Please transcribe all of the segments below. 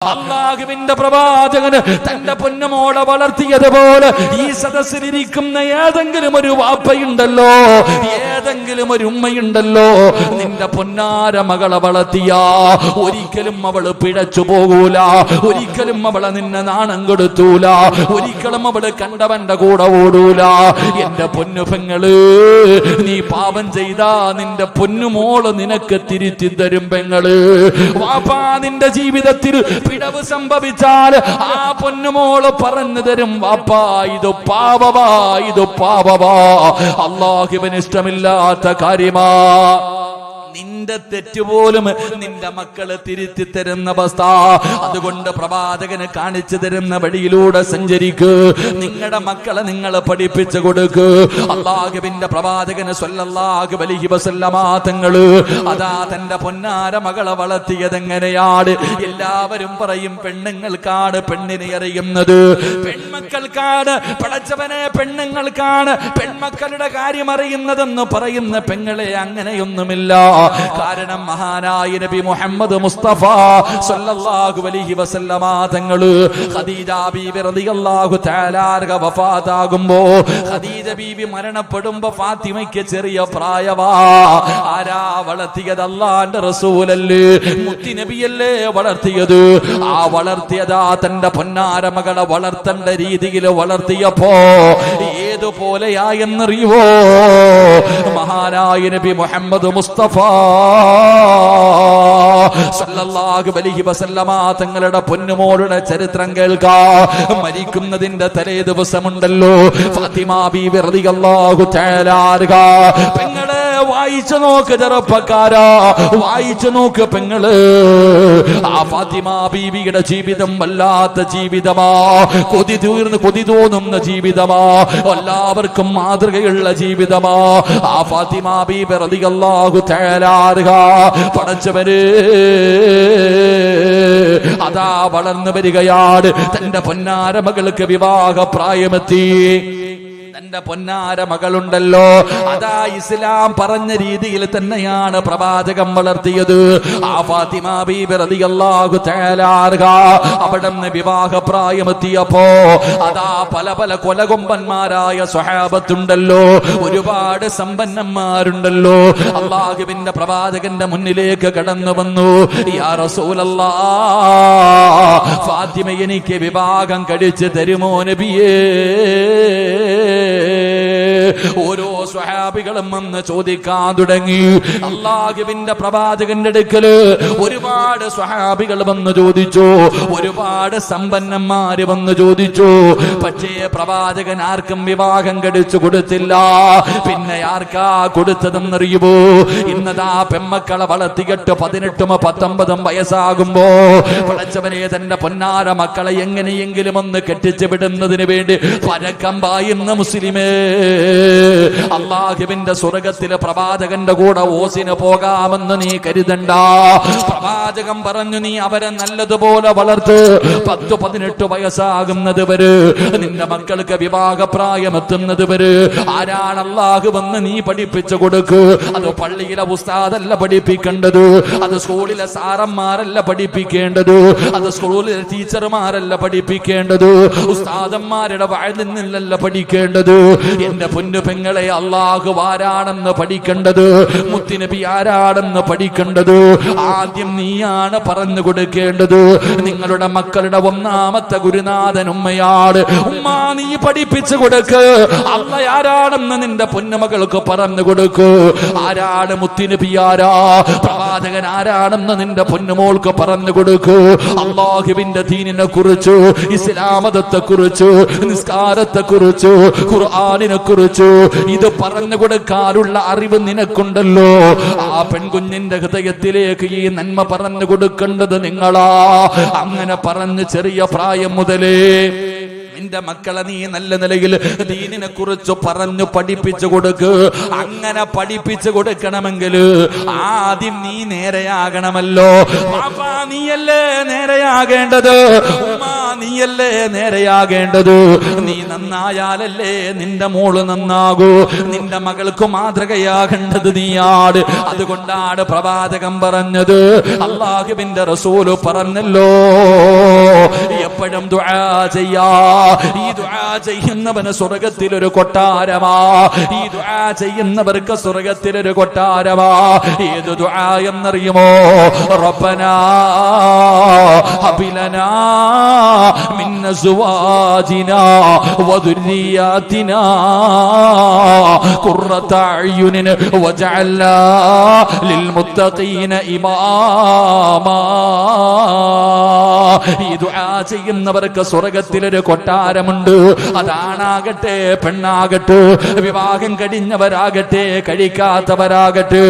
അല്ലാഹുവിന്റെ പ്രവാചകന് തന്റെ പൊന്നുമോളെ വളർത്തിയതുപോലെ ഈ സദസ്സിലിരിക്കുന്ന ഏതെങ്കിലും ഒരു വാപ്പയുണ്ടല്ലോ, ഏതെങ്കിലും ഒരു ഉമ്മയുണ്ടല്ലോ, നിന്റെ പൊന്നാര മകളെ വളർത്തിയ ഒരിക്കലും അവള് പിഴച്ചു പോകൂല, ഒരിക്കലും അവളെ നിന്നെ നാണം കെടുത്തൂല, ഒരിക്കലും അവള് കണ്ടവന്റെ കൂടെ ഓടൂല. എന്റെ പൊന്നു പെങ്ങള്, നീ പാപം ചെയ്താ നിന്റെ പൊന്നുമോള് നിനക്ക് തിരുത്തി തരും പെങ്ങള്. വാപ്പാ നിന്റെ ജീവിതത്തിൽ പിഴവ് സംഭവിച്ചാൽ ആ പൊന്നുമോള് പറഞ്ഞു തരും, വാപ്പാ ഇത് പാപവാ, ഇത് പാപവാ, അല്ലാഹുവിന് ഇഷ്ടമില്ലാത്ത കാര്യമാ. നിന്റെ തെറ്റുപോലും നിന്റെ മക്കള് തിരുത്തി തരുന്ന അവസ്ഥ. അതുകൊണ്ട് പ്രവാചകന് കാണിച്ചു തരുന്ന വഴിയിലൂടെ സഞ്ചരിക്ക്. നിങ്ങളുടെ മക്കളെ നിങ്ങൾ പഠിപ്പിച്ചു കൊടുക്ക്. അല്ലാഹുവിന്റെ പ്രവാചകന് സ്വല്ലല്ലാഹു അലൈഹി വസല്ലമ തങ്ങള് അതാ തന്റെ പൊന്നാര മകളെ വളർത്തിയത് എങ്ങനെയാണ്? എല്ലാവരും പറയും പെണ്ണുങ്ങൾക്കാണ് പെണ്ണിനെ അറിയുന്നത്, പെൺമക്കൾക്കാണ് പടച്ചവനെ, പെണ്ണുങ്ങൾക്കാണ് പെൺമക്കളുടെ കാര്യം അറിയുന്നതെന്ന് പറയുന്ന പെങ്ങളെ അങ്ങനെയൊന്നുമില്ല. കാരണം മഹാനായ നബി മുഹമ്മദ് മുസ്തഫ സല്ലല്ലാഹു അലൈഹി വസല്ലമ തങ്ങള് ഖദീജ ബീവി റളിയല്ലാഹു തആല അൻഹ വഫാത്താകുമ്പോ, ഖദീജ ബീവി മരണപ്പെടുമ്പോ ഫാത്തിമയ്ക്ക് ചെറിയ പ്രായവാ. ആരാ വളർത്തിയത്? അല്ലാഹുവിന്റെ റസൂലല്ലേ, മുത്തി നബിയല്ലേ വളർത്തിയത്. ആ വളർത്തിയതാ തന്റെ പൊന്നാര മകളെ വളർത്തേണ്ട രീതിയിൽ വളർത്തിയപ്പോ ഏതുപോലെയായെന്നറിയുവോ? മഹാനായ നബി മുഹമ്മദ് മുസ്തഫ സല്ലല്ലാഹു അലൈഹി വസല്ലമ തങ്ങളുടെ പൊന്നുമോളുടെ ചരിത്രം കേൾക്കാ. മരിക്കുന്നതിന്റെ തലേ ദിവസമുണ്ടല്ലോ, ഫാത്തിമ ബീവി റളിയല്ലാഹു തആല അൻഹ, പെങ്ങളെ വായിച്ചു നോക്ക് ചെറുപ്പക്കാരാ, വായിച്ചു നോക്ക് പെങ്ങള്. ആ ഫാത്തിമ ബീവിയുടെ ജീവിതം വല്ലാത്ത ജീവിതമാ, കൊതി തോന്നുന്ന ജീവിതമാ, എല്ലാവർക്കും മാതൃകയുള്ള ജീവിതമാ. ആ ഫാത്തിമ ബീവി റളിയല്ലാഹു തആല അൻഹ പടച്ചവരെ അതാ വളർന്നു വരികയാണ്. തന്റെ പൊന്നാര മകൾക്ക് വിവാഹ പ്രായമെത്തി. തന്റെ പൊന്നാര മകളുണ്ടല്ലോ, അതാ ഇസ്ലാം പറഞ്ഞ രീതിയിൽ തന്നെയാണ് പ്രവാചകൻ വളർത്തിയത്. ആ ഫാത്തിമ ബീബി റളിയല്ലാഹു തആല അൻഹ അവിടുന്ന് വിവാഹ പ്രായമെത്തിയപ്പോ അതാ പല പല കൊലകൊമ്പന്മാരായ സ്വഹാബത്തുണ്ടല്ലോ, ഒരുപാട് സമ്പന്നന്മാരുണ്ടല്ലോ. അല്ലാഹുവിന്റെ പ്രവാചകന്റെ മുന്നിലേക്ക് കടന്നു വന്നു, യാ റസൂലല്ലാഹ്, ഫാത്തിമ എനിക്ക് വിവാഹം കഴിച്ചു തരുമോ നബിയേ? ഓരോ സ്വഹാബികളും വന്ന് ചോദിക്കാൻ തുടങ്ങി. അല്ലാഹുവിന്റെ പ്രവാചകന്റെ അടുക്കല് ഒരുപാട് സ്വഹാബികൾ വന്ന് ചോദിച്ചു, ഒരുപാട് സമ്പന്നന്മാര് വന്ന് ചോദിച്ചു. പക്ഷേ പ്രവാചകൻ ആർക്കും വിവാഹം കഴിച്ചു കൊടുത്തില്ല. പിന്നെ ആർക്കാ കൊടുത്തതെന്നറിയുമോ? ഇന്നതാ പെമ്മക്കളെ വളർത്തിയിട്ട് 18 19 വയസ്സാകുമ്പോ പടച്ചവനെ തന്റെ പൊന്നാര മക്കളെ എങ്ങനെയെങ്കിലും ഒന്ന് കെട്ടിച്ചു വിടുന്നതിന് വേണ്ടി പരക്കം പായുന്ന മുസ്ലിമേ, അല്ലാഹുവിന്റെ സ്വർഗത്തിലെ പ്രവാചകന്റെ കൂടെ ഓസിന് പോകാമെന്ന് നീ കരുതണ്ട. പ്രവാചകൻ പറഞ്ഞു, നീ അവരെ നല്ലതുപോലെ വളർത്ത്. 10 18 വയസ്സാകുന്നത് വരെ, നിന്റെ മക്കൾക്ക് വിവാഹ പ്രായമെത്തുന്നത് വരെ ആരാണ് അല്ലാഹു വന്ന് നീ പഠിപ്പിച്ചു കൊടുക്ക്. അത് പള്ളിയിലെ ഉസ്താദല്ല പഠിപ്പിക്കേണ്ടത്, അത് സ്കൂളിലെ സാറന്മാരല്ല പഠിപ്പിക്കേണ്ടത്, അത് സ്കൂളിലെ ടീച്ചർമാരല്ല പഠിപ്പിക്കേണ്ടത്, ഉസ്താദന്മാരുടെ വയലിൽ നിന്നല്ല പഠിക്കേണ്ടത്. എന്റെ പൊന്നു പെങ്ങളെ, അല്ലാഹു ആരാണെന്ന് പഠിക്കേണ്ടത്, മുത്തുനബി ആരാണെന്ന് പഠിക്കേണ്ടത് ആദ്യം നീയാണ് പറഞ്ഞു കൊടുക്കേണ്ടത്. നിങ്ങളുടെ മക്കളുടെ ഒന്നാമത്തെ ഗുരുനാഥൻ ഉമ്മയാണ്. ഉമ്മ, നീ പഠിപ്പിച്ചു കൊടുക്ക്. അല്ലാഹ് ആരാണെന്ന് നിന്റെ പൊന്നുമകൾക്ക് പറഞ്ഞു കൊടുക്ക്. ആരാണ് മുത്തുനബി, ആരാ പ്രവാചകൻ ആരാണെന്ന് നിന്റെ പൊന്നുമോൾക്ക് പറഞ്ഞു കൊടുക്ക്. അല്ലാഹുവിന്റെ ദീനിനെ കുറിച്ച്, ഇസ്ലാമതത്തെ കുറിച്ച്, നിസ്കാരത്തെ കുറിച്ച്, ഖുർആനിനെ കുറിച്ച് ഇത് പറഞ്ഞു കൊടുക്കാനുള്ള അറിവ് നിനക്കുണ്ടല്ലോ. ആ പെൺകുഞ്ഞിന്റെ ഹൃദയത്തിലേക്ക് ഈ നന്മ പറഞ്ഞു കൊടുക്കേണ്ടത് നിങ്ങളാ. അങ്ങനെ പറഞ്ഞ് ചെറിയ പ്രായം മുതലേ നിന്റെ മക്കളെ നീ നല്ല നിലയിൽ ദീനിനെ കുറിച്ച് പറഞ്ഞു പഠിപ്പിച്ചു കൊടുക്ക്. അങ്ങനെ പഠിപ്പിച്ചു കൊടുക്കണമെങ്കിൽ ആദ്യം നീ നേരെയാകണമല്ലോ. പാപ്പാ, നീയല്ലേ നേരെയാകേണ്ടത്. ഉമ്മ, നീയല്ലേ നേരെയാകേണ്ടത്. നീ നന്നായാലല്ലേ നിന്റെ മോള് നന്നാകൂ. നിന്റെ മകൾക്ക് മാതൃകയാകേണ്ടത് നീയാണ്. അതുകൊണ്ടാണ് പ്രവാചകൻ പറഞ്ഞത്, അല്ലാഹുവിന്റെ റസൂല് പറഞ്ഞല്ലോ, എപ്പോഴും ദുആ ചെയ്യാ. ഈ ദുആ ചെയ്യുന്നവന് സ്വർഗ്ഗത്തിലൊരു കൊട്ടാരമാ. ഈ ദുആ ചെയ്യുന്നവർക്ക് സ്വർഗ്ഗത്തിലൊരു കൊട്ടാരമാ. ഏത് ദുആ എന്നറിയുമോ? റബ്ബനാ ഹബ് ലനാ മിൻ അസ്വാജിനാ വദുരിയാതിനാ ഖുർറത അയ്യുനിൻ വജഅൽനാ ലിൽമുത്തഖീന ഇമാമാ. ഈ ദുആ ചെയ്യുന്നവർക്ക് സ്വർഗ്ഗത്തിലൊരു കൊട്ടാരമുണ്ട്. അതാണാകട്ടെ പെണ്ണാകട്ടെ, വിവാഹം കഴിഞ്ഞവരാകട്ടെ കഴിക്കാത്തവരാകട്ടെ,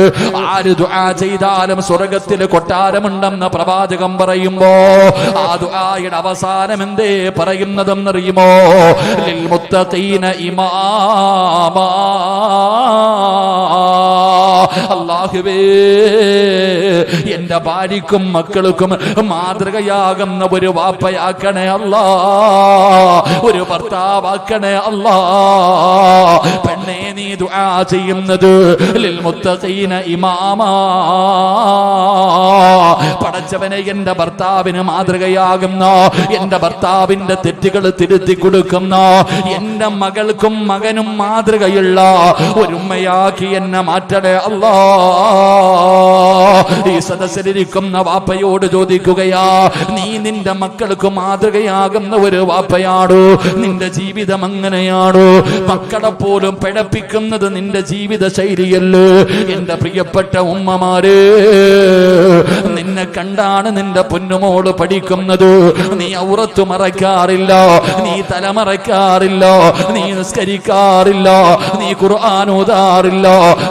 ആര് ദുആ ചെയ്താലും സ്വർഗ്ഗത്തിൽ കൊട്ടാരമുണ്ടെന്ന് പ്രവാചകൻ പറയുമ്പോ ആ ദുആയുടെ അവസാനം എന്തേ പറയുന്നതെന്നറിയുമോ? ലിൽ മുത്തഖീന ഇമാമാ. അല്ലാഹുവേ, എന്റെ ഭാര്യക്കും മക്കൾക്കും മാതൃകയാകുന്ന ഒരു വാപ്പയാക്കണേ അല്ലാ, ഒരു ഭർത്താവാക്കണേ അല്ലാ. പെണ്ണേ, നീ ദുആ ചെയ്യുന്നത് ലിൽ മുത്തഖീന ഇമാമാ. പടച്ചവനെ, എന്റെ ഭർത്താവിന് മാതൃകയാകുന്ന, എന്റെ ഭർത്താവിന്റെ തെറ്റുകൾ തിരുത്തി കൊടുക്കുന്ന, എന്റെ മകൾക്കും മകനും മാതൃകയുള്ള ഒരു ഉമ്മയാക്കി എന്നെ മാറ്റണേ അല്ലാ. ഈ സദസ്സിലിരിക്കുന്ന വാപ്പയോട് ചോദിക്കുകയാ, നീ നിന്റെ മക്കൾക്ക് മാതൃകയാകുന്ന ഒരു വാപ്പയാണോ? നിന്റെ ജീവിതം അങ്ങനെയാണോ? മക്കളെ പോലും പിഴപ്പിക്കുന്നത് നിന്റെ ജീവിത ശൈലിയല്ലേ? എന്റെ പ്രിയപ്പെട്ട ഉമ്മമാരെ, നിന്നെ കണ്ടാണ് നിന്റെ പൊന്നുമോള് പഠിക്കുന്നത്. നീ ഔറത്ത് മറക്കാറില്ല, നീ തലമറക്കാറില്ല, നീ നിസ്കരിക്കാറില്ല, നീ ഖുർആൻ ഓതാറില്ല,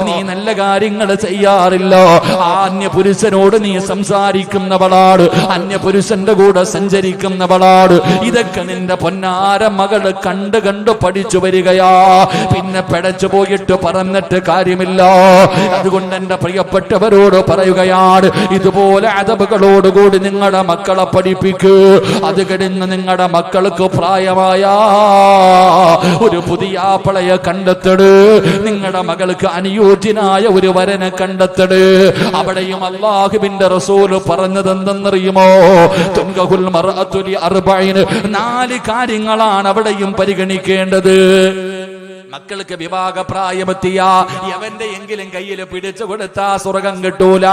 നീ നല്ല കാര്യങ്ങൾ ചെയ്യാറില്ല. അന്യപുരുഷനോട് നീ സംസാരിക്കുന്നവളാണ്, അന്യപുരുഷന്റെ കൂടെ സഞ്ചരിക്കുന്നവളാണ്. ഇതൊക്കെ നിന്റെ പൊന്നാര മകള് കണ്ട് കണ്ട് പഠിച്ചു വരികയാ. പിന്നെ പിഴച്ചു പോയിട്ട് പറഞ്ഞിട്ട് കാര്യമില്ല. അതുകൊണ്ട് എന്റെ പ്രിയപ്പെട്ടവരോട് പറയുകയാണ്, ഇതുപോലെ അദബുകളോടുകൂടി നിങ്ങളുടെ മക്കളെ പഠിപ്പിക്കൂ. അത് കഴിഞ്ഞ് നിങ്ങളുടെ മക്കൾക്ക് പ്രായമായ ഒരു പുതിയ ആപ്പിളയെ കണ്ടെത്തട്. നിങ്ങളുടെ മകൾക്ക് അനുയോജ്യനായ ഒരു വരനെ കണ്ടെത്തട്. അവിടെയും അല്ലാഹുവിന്റെ റസൂൽ പറഞ്ഞത് എന്തെന്നറിയുമോ? തുൻകഹുൽ മർഅതു ലി അർബഈൻ. 4 കാര്യങ്ങളാണ് അവിടെയും പരിഗണിക്കേണ്ടത്. മക്കൾക്ക് വിവാഹ പ്രായമെത്തിയ എവന്റെ എങ്കിലും കയ്യിൽ പിടിച്ചു കൊടുത്താ സ്വർഗം കിട്ടൂല.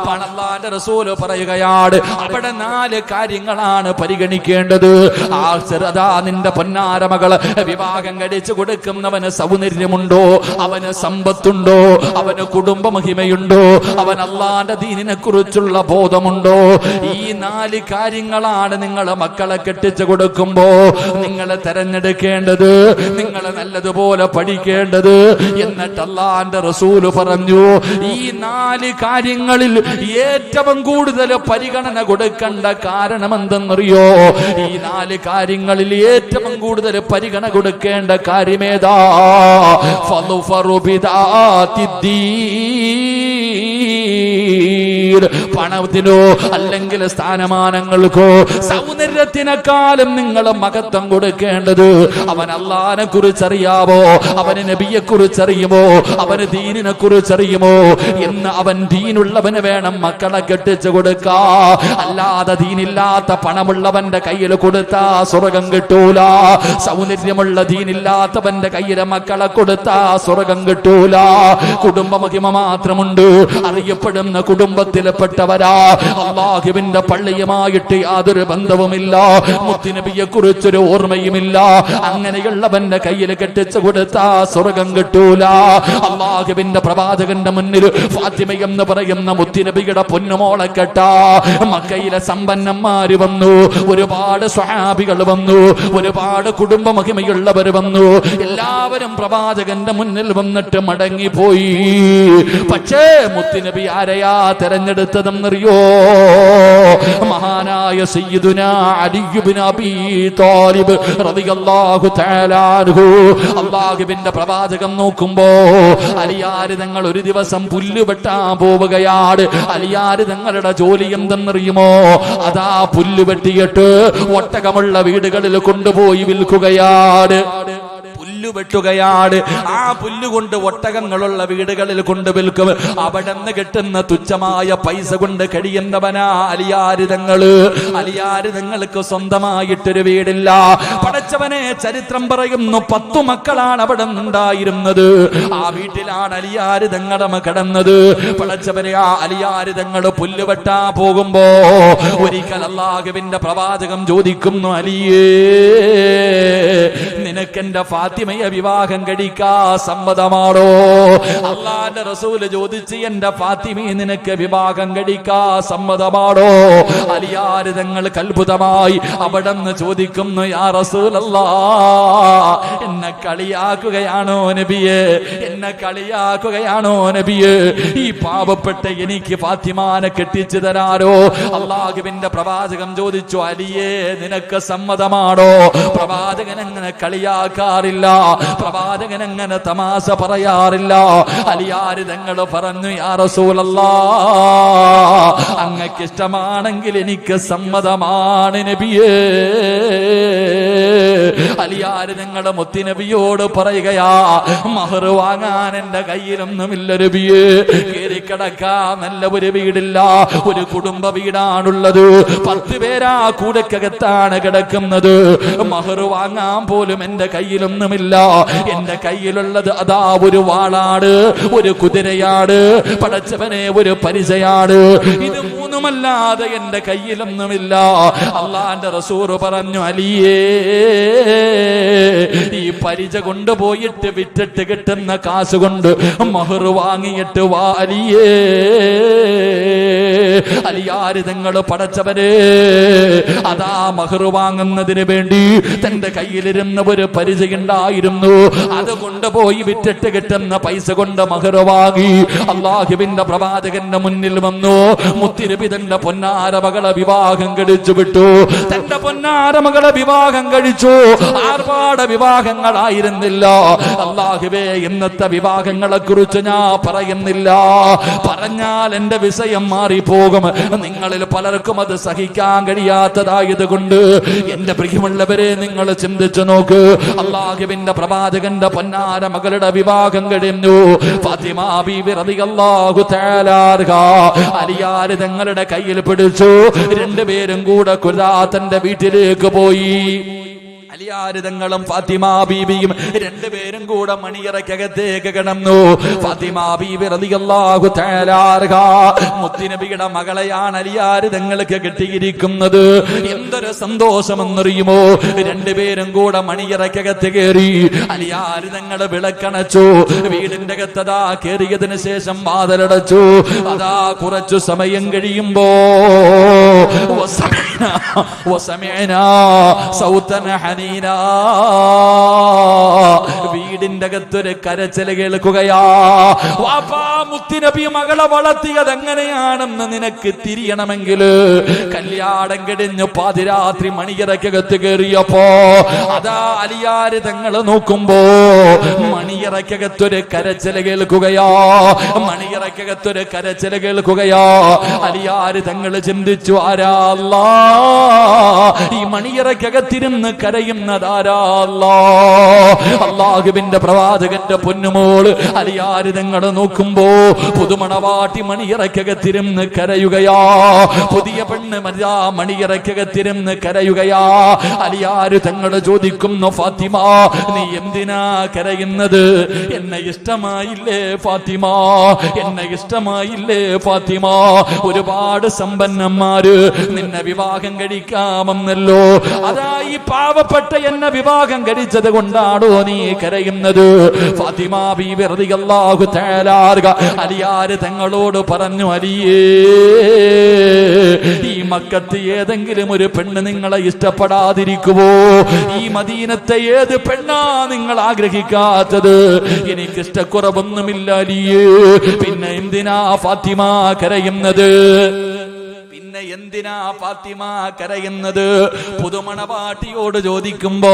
പണല്ലാന്റെ റസൂല് പറയുകയാണ്, അവിടെ 4 കാര്യങ്ങളാണ് പരിഗണിക്കേണ്ടത്. ആ ചെറുതാ നിന്റെ പൊന്നാര മകള് വിവാഹം കഴിച്ചു കൊടുക്കുന്നവന് സൗന്ദര്യമുണ്ടോ? അവന് സമ്പത്തുണ്ടോ? അവന് കുടുംബ മഹിമയുണ്ടോ? അവൻ അല്ലാന്റെ ദീനിനെ കുറിച്ചുള്ള ബോധമുണ്ടോ? ഈ 4 കാര്യങ്ങളാണ് നിങ്ങൾ മക്കളെ കെട്ടിച്ചു കൊടുക്കുമ്പോ നിങ്ങൾ തെരഞ്ഞെടുക്കേണ്ടത്, നിങ്ങൾ നല്ലതുപോലെ പഠിക്കേണ്ടത്. എന്നിട്ട് അല്ലാഹുവിന്റെ റസൂല് പറഞ്ഞു, ഈ 4 കാര്യങ്ങളിൽ ഏറ്റവും കൂടുതൽ പരിഗണന കൊടുക്കേണ്ട കാരണം എന്തെന്നറിയോ? ഈ 4 കാര്യങ്ങളിൽ ഏറ്റവും കൂടുതൽ പരിഗണന കൊടുക്കേണ്ട കാര്യമേതാ? ഫളുഫറു ബിദാത്തിദ്ദീൻ. പണത്തിനോ അല്ലെങ്കിൽ സ്ഥാനമാനങ്ങൾക്കോ സൗന്ദര്യത്തിനേക്കാളും നിങ്ങൾ മഹത്വം കൊടുക്കേണ്ടത് അവൻ അല്ലാഹുവിനെ കുറിച്ചറിയാവോ? അവന് നബിയെ കുറിച്ചറിയുമോ? അവന് ദീനിനെ കുറിച്ചറിയുമോ? എന്ന് അവൻ ദീനുള്ളവന് വേണം മക്കളെ കെട്ടിച്ചു കൊടുക്കാ. അല്ലാതെ ദീനില്ലാത്ത പണമുള്ളവന്റെ കയ്യിൽ കൊടുത്താ സ്വർഗം കിട്ടൂല. സൗന്ദര്യമുള്ള ദീനില്ലാത്തവന്റെ കയ്യിലെ മക്കളെ കൊടുത്താ സ്വർഗം കിട്ടൂല. കുടുംബ മഹിമ മാത്രമുണ്ട്. അറിയപ്പെടുന്ന കുടുംബത്തിൽപ്പെട്ടവരാ. അല്ലാഹുവിന്റെ പള്ളിയുമായിട്ട് യാതൊരു ബന്ധവുമില്ല. മുത്തുനബിയെ കുറിച്ചൊരു ഓർമ്മയുമില്ല. അങ്ങനെയുള്ളവന്റെ കയ്യിൽ കെട്ടിച്ചു കൊടുത്താ സ്വർഗം കിട്ടൂല. അല്ലാഹുവിന്റെ പ്രവാചകന്റെ മുന്നിൽ ഫാത്തിമ എന്ന് പറയുന്ന മുത്തുനബിയുടെ പൊന്നുമോളെ കെട്ടാ മക്കയിലെ സമ്പന്നന്മാര് വന്നു, ഒരുപാട് സ്വഹാബികൾ വന്നു, ഒരുപാട് കുടുംബ മഹിമയുള്ളവർ വന്നു. എല്ലാവരും പ്രവാചകന്റെ മുന്നിൽ വന്നിട്ട് മടങ്ങിപ്പോയി. പക്ഷേ മുത്തുനബി ആരെയാ തെരഞ്ഞെടുത്തതെന്നറിയോ? മഹാനായ സയ്യിദുനാ അലി ഇബ്നു അബീ ത്വാലിബ് റളിയല്ലാഹു തആല അൻഹു. അല്ലാഹുവിന്റെ പ്രവാചകം നോക്കുമ്പോ അലിയാർ തങ്ങൾ ഒരു ദിവസം പുല്ല് വെട്ടാൻ പോവുകയാണ്. അലിയാർ തങ്ങളുടെ ജോലി എന്തെന്നറിയുമോ? അതാ പുല്ല് വെട്ടിയിട്ട് ഒട്ടകമുള്ള വീടുകളിൽ കൊണ്ടുപോയി വിൽക്കുകയാണ്. വെട്ടുകയാണ്. ആ പുല്ലുകൊണ്ട് ഒട്ടകങ്ങളുള്ള വീടുകളിൽ കൊണ്ട് വിൽക്കും. അവിടെ നിന്ന് കിട്ടുന്ന തുച്ഛമായ പൈസ കൊണ്ട് കഴിയുന്നവനാ അലിയാരിതങ്ങള്. അലിയാരിതങ്ങൾക്ക് സ്വന്തമായിട്ടൊരു വീടില്ല. പടച്ചവനെ, ചരിത്രം പറയുന്നു 10 മക്കളാണ് അവിടെ ഉണ്ടായിരുന്നത്. ആ വീട്ടിലാണ് അലിയാരിതങ്ങളും കിടന്നത്. പടച്ചവനെ, ആ അലിയാരിതങ്ങള് പുല്ല് വെട്ടാ പോകുമ്പോ ഒരിക്കൽ അല്ലാഹുവിന്റെ പ്രവാചകം ചോദിക്കുന്നു, അലിയേ, നിനക്കെന്റെ ഫാത്തിമയെ വിവാഹം കഴിക്കാ സമ്മതമാണോ? അല്ലാഹുവിന്റെ റസൂല് ചോദിച്ച്, എന്റെ ഫാത്തിമയെ നിനക്ക് വിവാഹം കഴിക്കാ സമ്മതമാണോ? അലിയാർ തങ്ങൾ അത്ഭുതമായി അവിടെ നിന്ന് ചോദിക്കുന്നു, യാ റസൂലല്ലാഹ്, എന്നെ കളിയാക്കുകയാണോ നബിയേ? എന്നെ കളിയാക്കുകയാണോ നബിയേ? ഈ പാവപ്പെട്ട എനിക്ക് ഫാത്തിമാനെ കെട്ടിച്ചു തരാരോ? അല്ലാഹുവിന്റെ പ്രവാചകം ചോദിച്ചു, അലിയേ, നിനക്ക് സമ്മതമാണോ? പ്രവാചകൻ അങ്ങനെ കളിയാക്കാറില്ല, പ്രവാചകൻ അങ്ങനെ തമാശ പറയാറില്ല. അലിയാർ തങ്ങൾ പറഞ്ഞു, യാ റസൂലല്ലാഹ്, അങ്ങക്ക് ഇഷ്ടമാണെങ്കിൽ എനിക്ക് സമ്മതമാണ് നബിയേ. അലിയാർ തങ്ങളുടെ മുത്തുനബിയോട് പറയുകയാ, മഹർ വാങ്ങാൻ എന്റെ കയ്യിലൊന്നുമില്ല നബിയേ. കേറിക്കിടക്കാൻ നല്ല ഒരു വീടില്ല, ഒരു കുടുംബ വീടാണുള്ളത്. 10 പേരാ കൂടക്കകത്താണ് കിടക്കുന്നത്. മഹർ വാങ്ങാൻ പോലും എന്റെ കയ്യിലൊന്നുമില്ല. എന്റെ കയ്യിലുള്ളത് അതാ ഒരു വാളാണ്, ഒരു കുതിരയാണ്, പടച്ചവനെ ഒരു പരിചയാണ്. ഇത് മൂന്നുമല്ലാതെ എന്റെ കയ്യിലൊന്നുമില്ല. അല്ലാഹുവിന്റെ റസൂൽ പറഞ്ഞു, അലിയേ, ഈ പരിച കൊണ്ടുപോയിട്ട് വിറ്റിട്ട് കിട്ടുന്ന കാശ് കൊണ്ട് മഹർ വാങ്ങിയിട്ട് വാ അലിയേ. അലിയാർ തങ്ങൾ പടച്ചവരെ അതാ മഹർ വാങ്ങുന്നതിന് വേണ്ടി തന്റെ കയ്യിലിരുന്ന ഒരു പരിചയുണ്ടായിരുന്നു. അത് കൊണ്ടുപോയി വിറ്റിട്ട് കിട്ടുന്ന പൈസ കൊണ്ട് മഹർ വാങ്ങി അല്ലാഹുവിന്റെ പ്രവാചകന്റെ മുന്നിൽ വന്നു. മുത്തുനബി തന്റെ പൊന്നാര മകളെ വിവാഹം കഴിച്ചു വിട്ടു. തന്റെ പൊന്നാര മകളെ വിവാഹം കഴിച്ചു. ആർഭാട വിവാഹങ്ങളായിരുന്നില്ല. അല്ലാഹുവേ, ഇന്നത്തെ വിവാഹങ്ങളെ കുറിച്ച് ഞാൻ പറയുന്നില്ല. പറഞ്ഞാൽ എന്റെ വിഷയം മാറിപ്പോകും. നിങ്ങളിൽ പലർക്കും അത് സഹിക്കാൻ കഴിയാത്തതായത് കൊണ്ട് എന്റെ പ്രിയമുള്ളവരെ, നിങ്ങൾ ചിന്തിച്ചു നോക്ക്. അല്ലാഹുവിന്റെ പ്രവാചകന്റെ പൊന്നാര മകളുടെ വിവാഹം കഴിഞ്ഞു. ഫാത്തിമ ബീവി റളിയല്ലാഹു തആല അൻഹാ അലിയാർ തങ്ങളുടെ കയ്യിൽ പിടിച്ചു. 2 പേരും കൂടെ ഖുദാത്തിന്റെ വീട്ടിലേക്ക് പോയി. അലിയാർ തങ്ങളും ഫാത്തിമ ബീവിയും 2 പേരും കൂടെ മണിയറക്കകത്തേക്ക് കിടന്നു. ഫാത്തിമ ബീവി റളിയല്ലാഹു തആല അൻഹാ മുത്തുനബിയുടെ മകളെയാണ് അലിയാർ തങ്ങൾക്ക് കിട്ടിയിരിക്കുന്നത്. എന്തൊരു സന്തോഷമെന്നറിയുമോ? 2 പേരും കൂടെ മണിയറക്കകത്ത് കയറി. അലിയാർ തങ്ങൾ വിളക്കണച്ചു. വീടിന്റെ അകത്തതാ കയറിയതിനു ശേഷം വാതിലടച്ചു. അതാ കുറച്ചു സമയം കഴിയുമ്പോ വീടിന്റെ അകത്തൊരു കരച്ചിൽ കേൾക്കുകയാ. വാപ്പാ, മുത്തുനബി മകളെ വളർത്തിയത് എങ്ങനെയാണെന്ന് നിനക്ക് തിരിയണമെങ്കിൽ കല്യാണം കഴിഞ്ഞ് പാതിരാത്രി മണിയറക്കകത്ത് കയറിയപ്പോ അതാ അലിയാർ തങ്ങൾ നോക്കുമ്പോ മണിയറക്കകത്തൊരു കരച്ചിൽ കേൾക്കുകയാ. മണിയറക്കകത്തൊരു കരച്ചിൽ കേൾക്കുകയാ. അലിയാർ തങ്ങൾ ചിന്തിച്ചു, ആരാ അല്ലാഹ്, ഈ മണിയറക്കകത്തിരുന്ന് കരയുന്നതാരാ അല്ലാഹ്? അല്ലാഹുവിന്റെ പ്രവാചകന്റെ പൊന്നുമോള് അലിയാർ തങ്ങൾ നോക്കുമ്പോ പുതുമണവാട്ടി മണിയറക്കകത്തിരുന്ന് കരയുകയാ. പുതിയ പെണ്ണ് മണിയറക്കകത്തിരുന്ന് കരയുകയാ. അലിയാർ തങ്ങൾ ചോദിക്കുന്നു, ഫാത്തിമ, നീ എന്തിനാ കരയുന്നത്? എന്നെ ഇഷ്ടമായില്ലേ ഫാത്തിമ? എന്നെ ഇഷ്ടമായില്ലേ ഫാത്തിമ? ഒരുപാട് സമ്പന്നന്മാര് നിന്നെ വിവാഹം കഴിക്കാമെന്നല്ലോ. അതാ ഈ പാവപ്പെട്ട എന്നെ വിവാഹം കഴിച്ചത് കൊണ്ടാണോ നീ കരയുന്നത്? ഫാത്തിമ ബീവി റളിയല്ലാഹു തആല അൻഹാ അലിയാർ തങ്ങളോട് പറഞ്ഞു, അലിയേ, ഈ മക്കത്ത് ഏതെങ്കിലും ഒരു പെണ്ണ് നിങ്ങളെ ഇഷ്ടപ്പെടാതിരിക്കുവോ? ഈ മദീനത്തെ ഏത് പെണ്ണാ നിങ്ങൾ ആഗ്രഹിക്കാത്തത്? എനിക്ക് ഇഷ്ടക്കുറവൊന്നുമില്ല അലിയേ. പിന്നെ എന്തിനാ ഫാത്തിമ കരയുന്നത്? പിന്നെ എന്തിനാ ഫാത്തിമ കരയുന്നത്? പുതുമണവാട്ടിയോട് ചോദിക്കുമ്പോ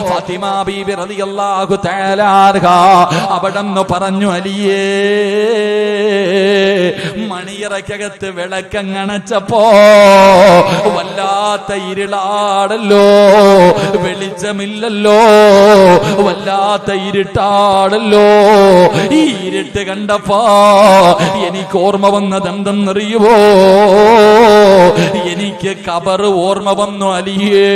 ഫാത്തിമ ബീബി റളിയല്ലാഹു തആല അൻഹ അവിടെന്ന് പറഞ്ഞു, അലിയേ, മണിയറക്കകത്ത് വിളക്കങ്ങണച്ചപ്പോ വല്ലാത്ത ഇരുളാടല്ലോ, വെളിച്ചമില്ലല്ലോ, വല്ലാത്ത ഇരുട്ടാടല്ലോ. ഈ ഇരുട്ട് കണ്ടപ്പോ എനിക്ക് ഓർമ്മ വന്നത് എന്തെന്നറിയുവോ? എനിക്ക് ഖബർ ഓർമ്മ വന്നു അലിയേ.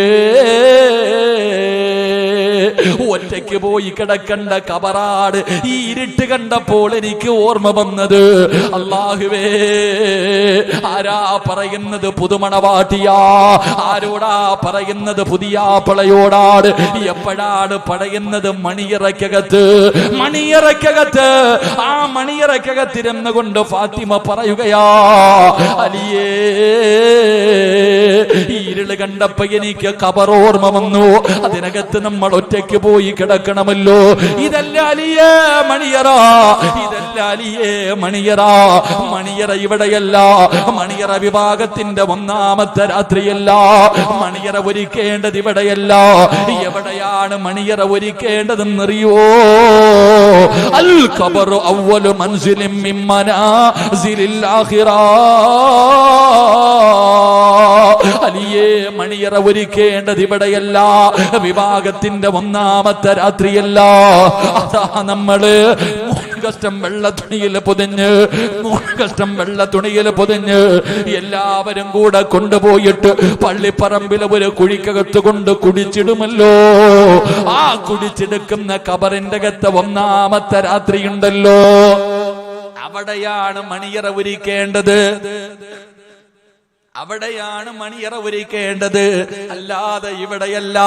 ഒറ്റയ്ക്ക് പോയി കിടക്കണ്ട ഖബറാട് ഈ ഇരുട്ട് കണ്ടപ്പോൾ എനിക്ക് ഓർമ്മ വന്നത്. അല്ലാഹുവേ, ആരാ പറയുന്നത്? പുതുമണവാട്ടിയാ. ആരോടാ പറയുന്നത്? പുതിയാപ്പളയോടാണ്. എപ്പോഴാണ് പറയുന്നത്? മണിയറക്കകത്ത്. മണിയറക്കകത്ത്, ആ മണിയറക്കകത്തിരുന്ന് കൊണ്ട് ഫാത്തിമ പറയുകയാ, അലിയേ, ഇരുള് കണ്ടപ്പോ എനിക്ക് ഖബർ ഓർമ്മ വന്നു. അതിനകത്ത് നമ്മൾ ഒറ്റയ്ക്ക് പോയി കിടക്കണമല്ലോ. ഇതല്ല അലിയേ മണിയറ, ഇതല്ല അലിയേ മണിയറ. മണിയറ ഇവിടെയല്ല. മണിയറ വിഭാഗത്തിന്റെ ഒന്നാമത്തെ രാത്രിയല്ല. മണിയറ ഒരുക്കേണ്ടത് ഇവിടെയല്ല. എവിടെയാണ് മണിയറ ഒരുക്കേണ്ടതെന്നറിയോ? അൽ ഖബറു അവ്വലു മൻസിലിൻ മിൻ മനാസിലിൽ ആഖിറ. അലിയേ, മണിയറ ഒരുക്കേണ്ടത് ഇവിടെയല്ല, വിഭാഗത്തിന്റെ ഒന്നാമത്തെ രാത്രിയല്ല. അതാ നമ്മള് കഷ്ടം വെള്ള തുണിയിൽ പൊതിഞ്ഞ്, കഷ്ടം വെള്ള തുണിയിൽ പൊതിഞ്ഞ് എല്ലാവരും കൂടെ കൊണ്ടുപോയിട്ട് പള്ളിപ്പറമ്പിലെ ഒരു കുഴിക്കകത്ത് കൊണ്ട് കുടിച്ചിടുമല്ലോ. ആ കുടിച്ചെടുക്കുന്ന ഖബറിന്റെ അകത്ത് ഒന്നാമത്തെ രാത്രിയുണ്ടല്ലോ, അവിടെയാണ് മണിയറ ഒരുക്കേണ്ടത്. അവിടെയാണ് മണിയറ ഒരുക്കേണ്ടത്, അല്ലാതെ ഇവിടെയല്ല.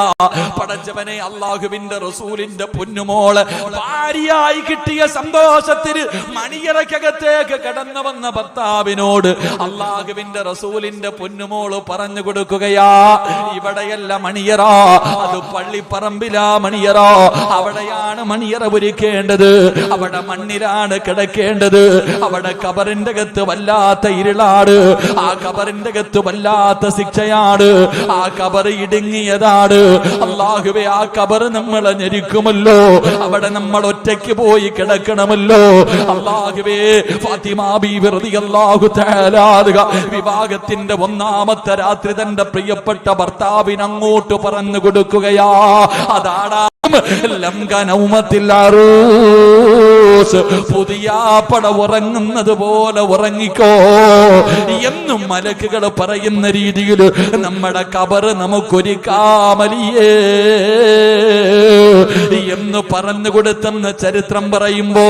പടച്ചവനെ, അള്ളാഹുവിന്റെ റസൂലിന്റെ പൊന്നുമോള് ഭാര്യയായി കിട്ടിയ സന്തോഷത്തിന് മണിയറക്കകത്തേക്ക് കടന്നു വന്ന ഭർത്താവിനോട് അള്ളാഹുവിന്റെ റസൂലിന്റെ പൊന്നുമോള് പറഞ്ഞു കൊടുക്കുകയാ, ഇവിടെയല്ല മണിയറ, അത് പള്ളിപ്പറമ്പിലാ മണിയറ. അവിടെയാണ് മണിയറ ഒരുക്കേണ്ടത്. അവിടെ മണ്ണിലാണ് കിടക്കേണ്ടത്. അവിടെ ഖബറിന്റെ അകത്ത് വല്ലാത്ത ഇരുളാട്. ആ ഖബറിന്റെ വല്ലാത്ത ശിക്ഷയാണ്. ആ ഖബർ ഇടുങ്ങിയതാണ്. അല്ലാഹുവേ, ആ ഖബർ നമ്മളെ ഞെരുക്കുമല്ലോ. അവിടെ നമ്മൾ ഒറ്റയ്ക്ക് പോയി കിടക്കണമല്ലോ. അല്ലാഹുവേ, ഫാത്തിമ ബീവി റളിയല്ലാഹു തആല അൻഹ വിഭാഗത്തിന്റെ ഒന്നാമത്തെ രാത്രി തന്റെ പ്രിയപ്പെട്ട ഭർത്താവിന് അങ്ങോട്ട് പറഞ്ഞു കൊടുക്കുകയാ, അതാടാ പുതിയാപ്പട ഉറങ്ങുന്നത് പോലെ ഉറങ്ങിക്കോ എന്നും മലക്കുകൾ പറയുന്ന രീതിയിൽ നമ്മുടെ ഖബർ നമുക്കൊരുക്കാമലിയേ എന്ന് പറഞ്ഞു കൊടുത്തെന്ന് ചരിത്രം പറയുമ്പോ,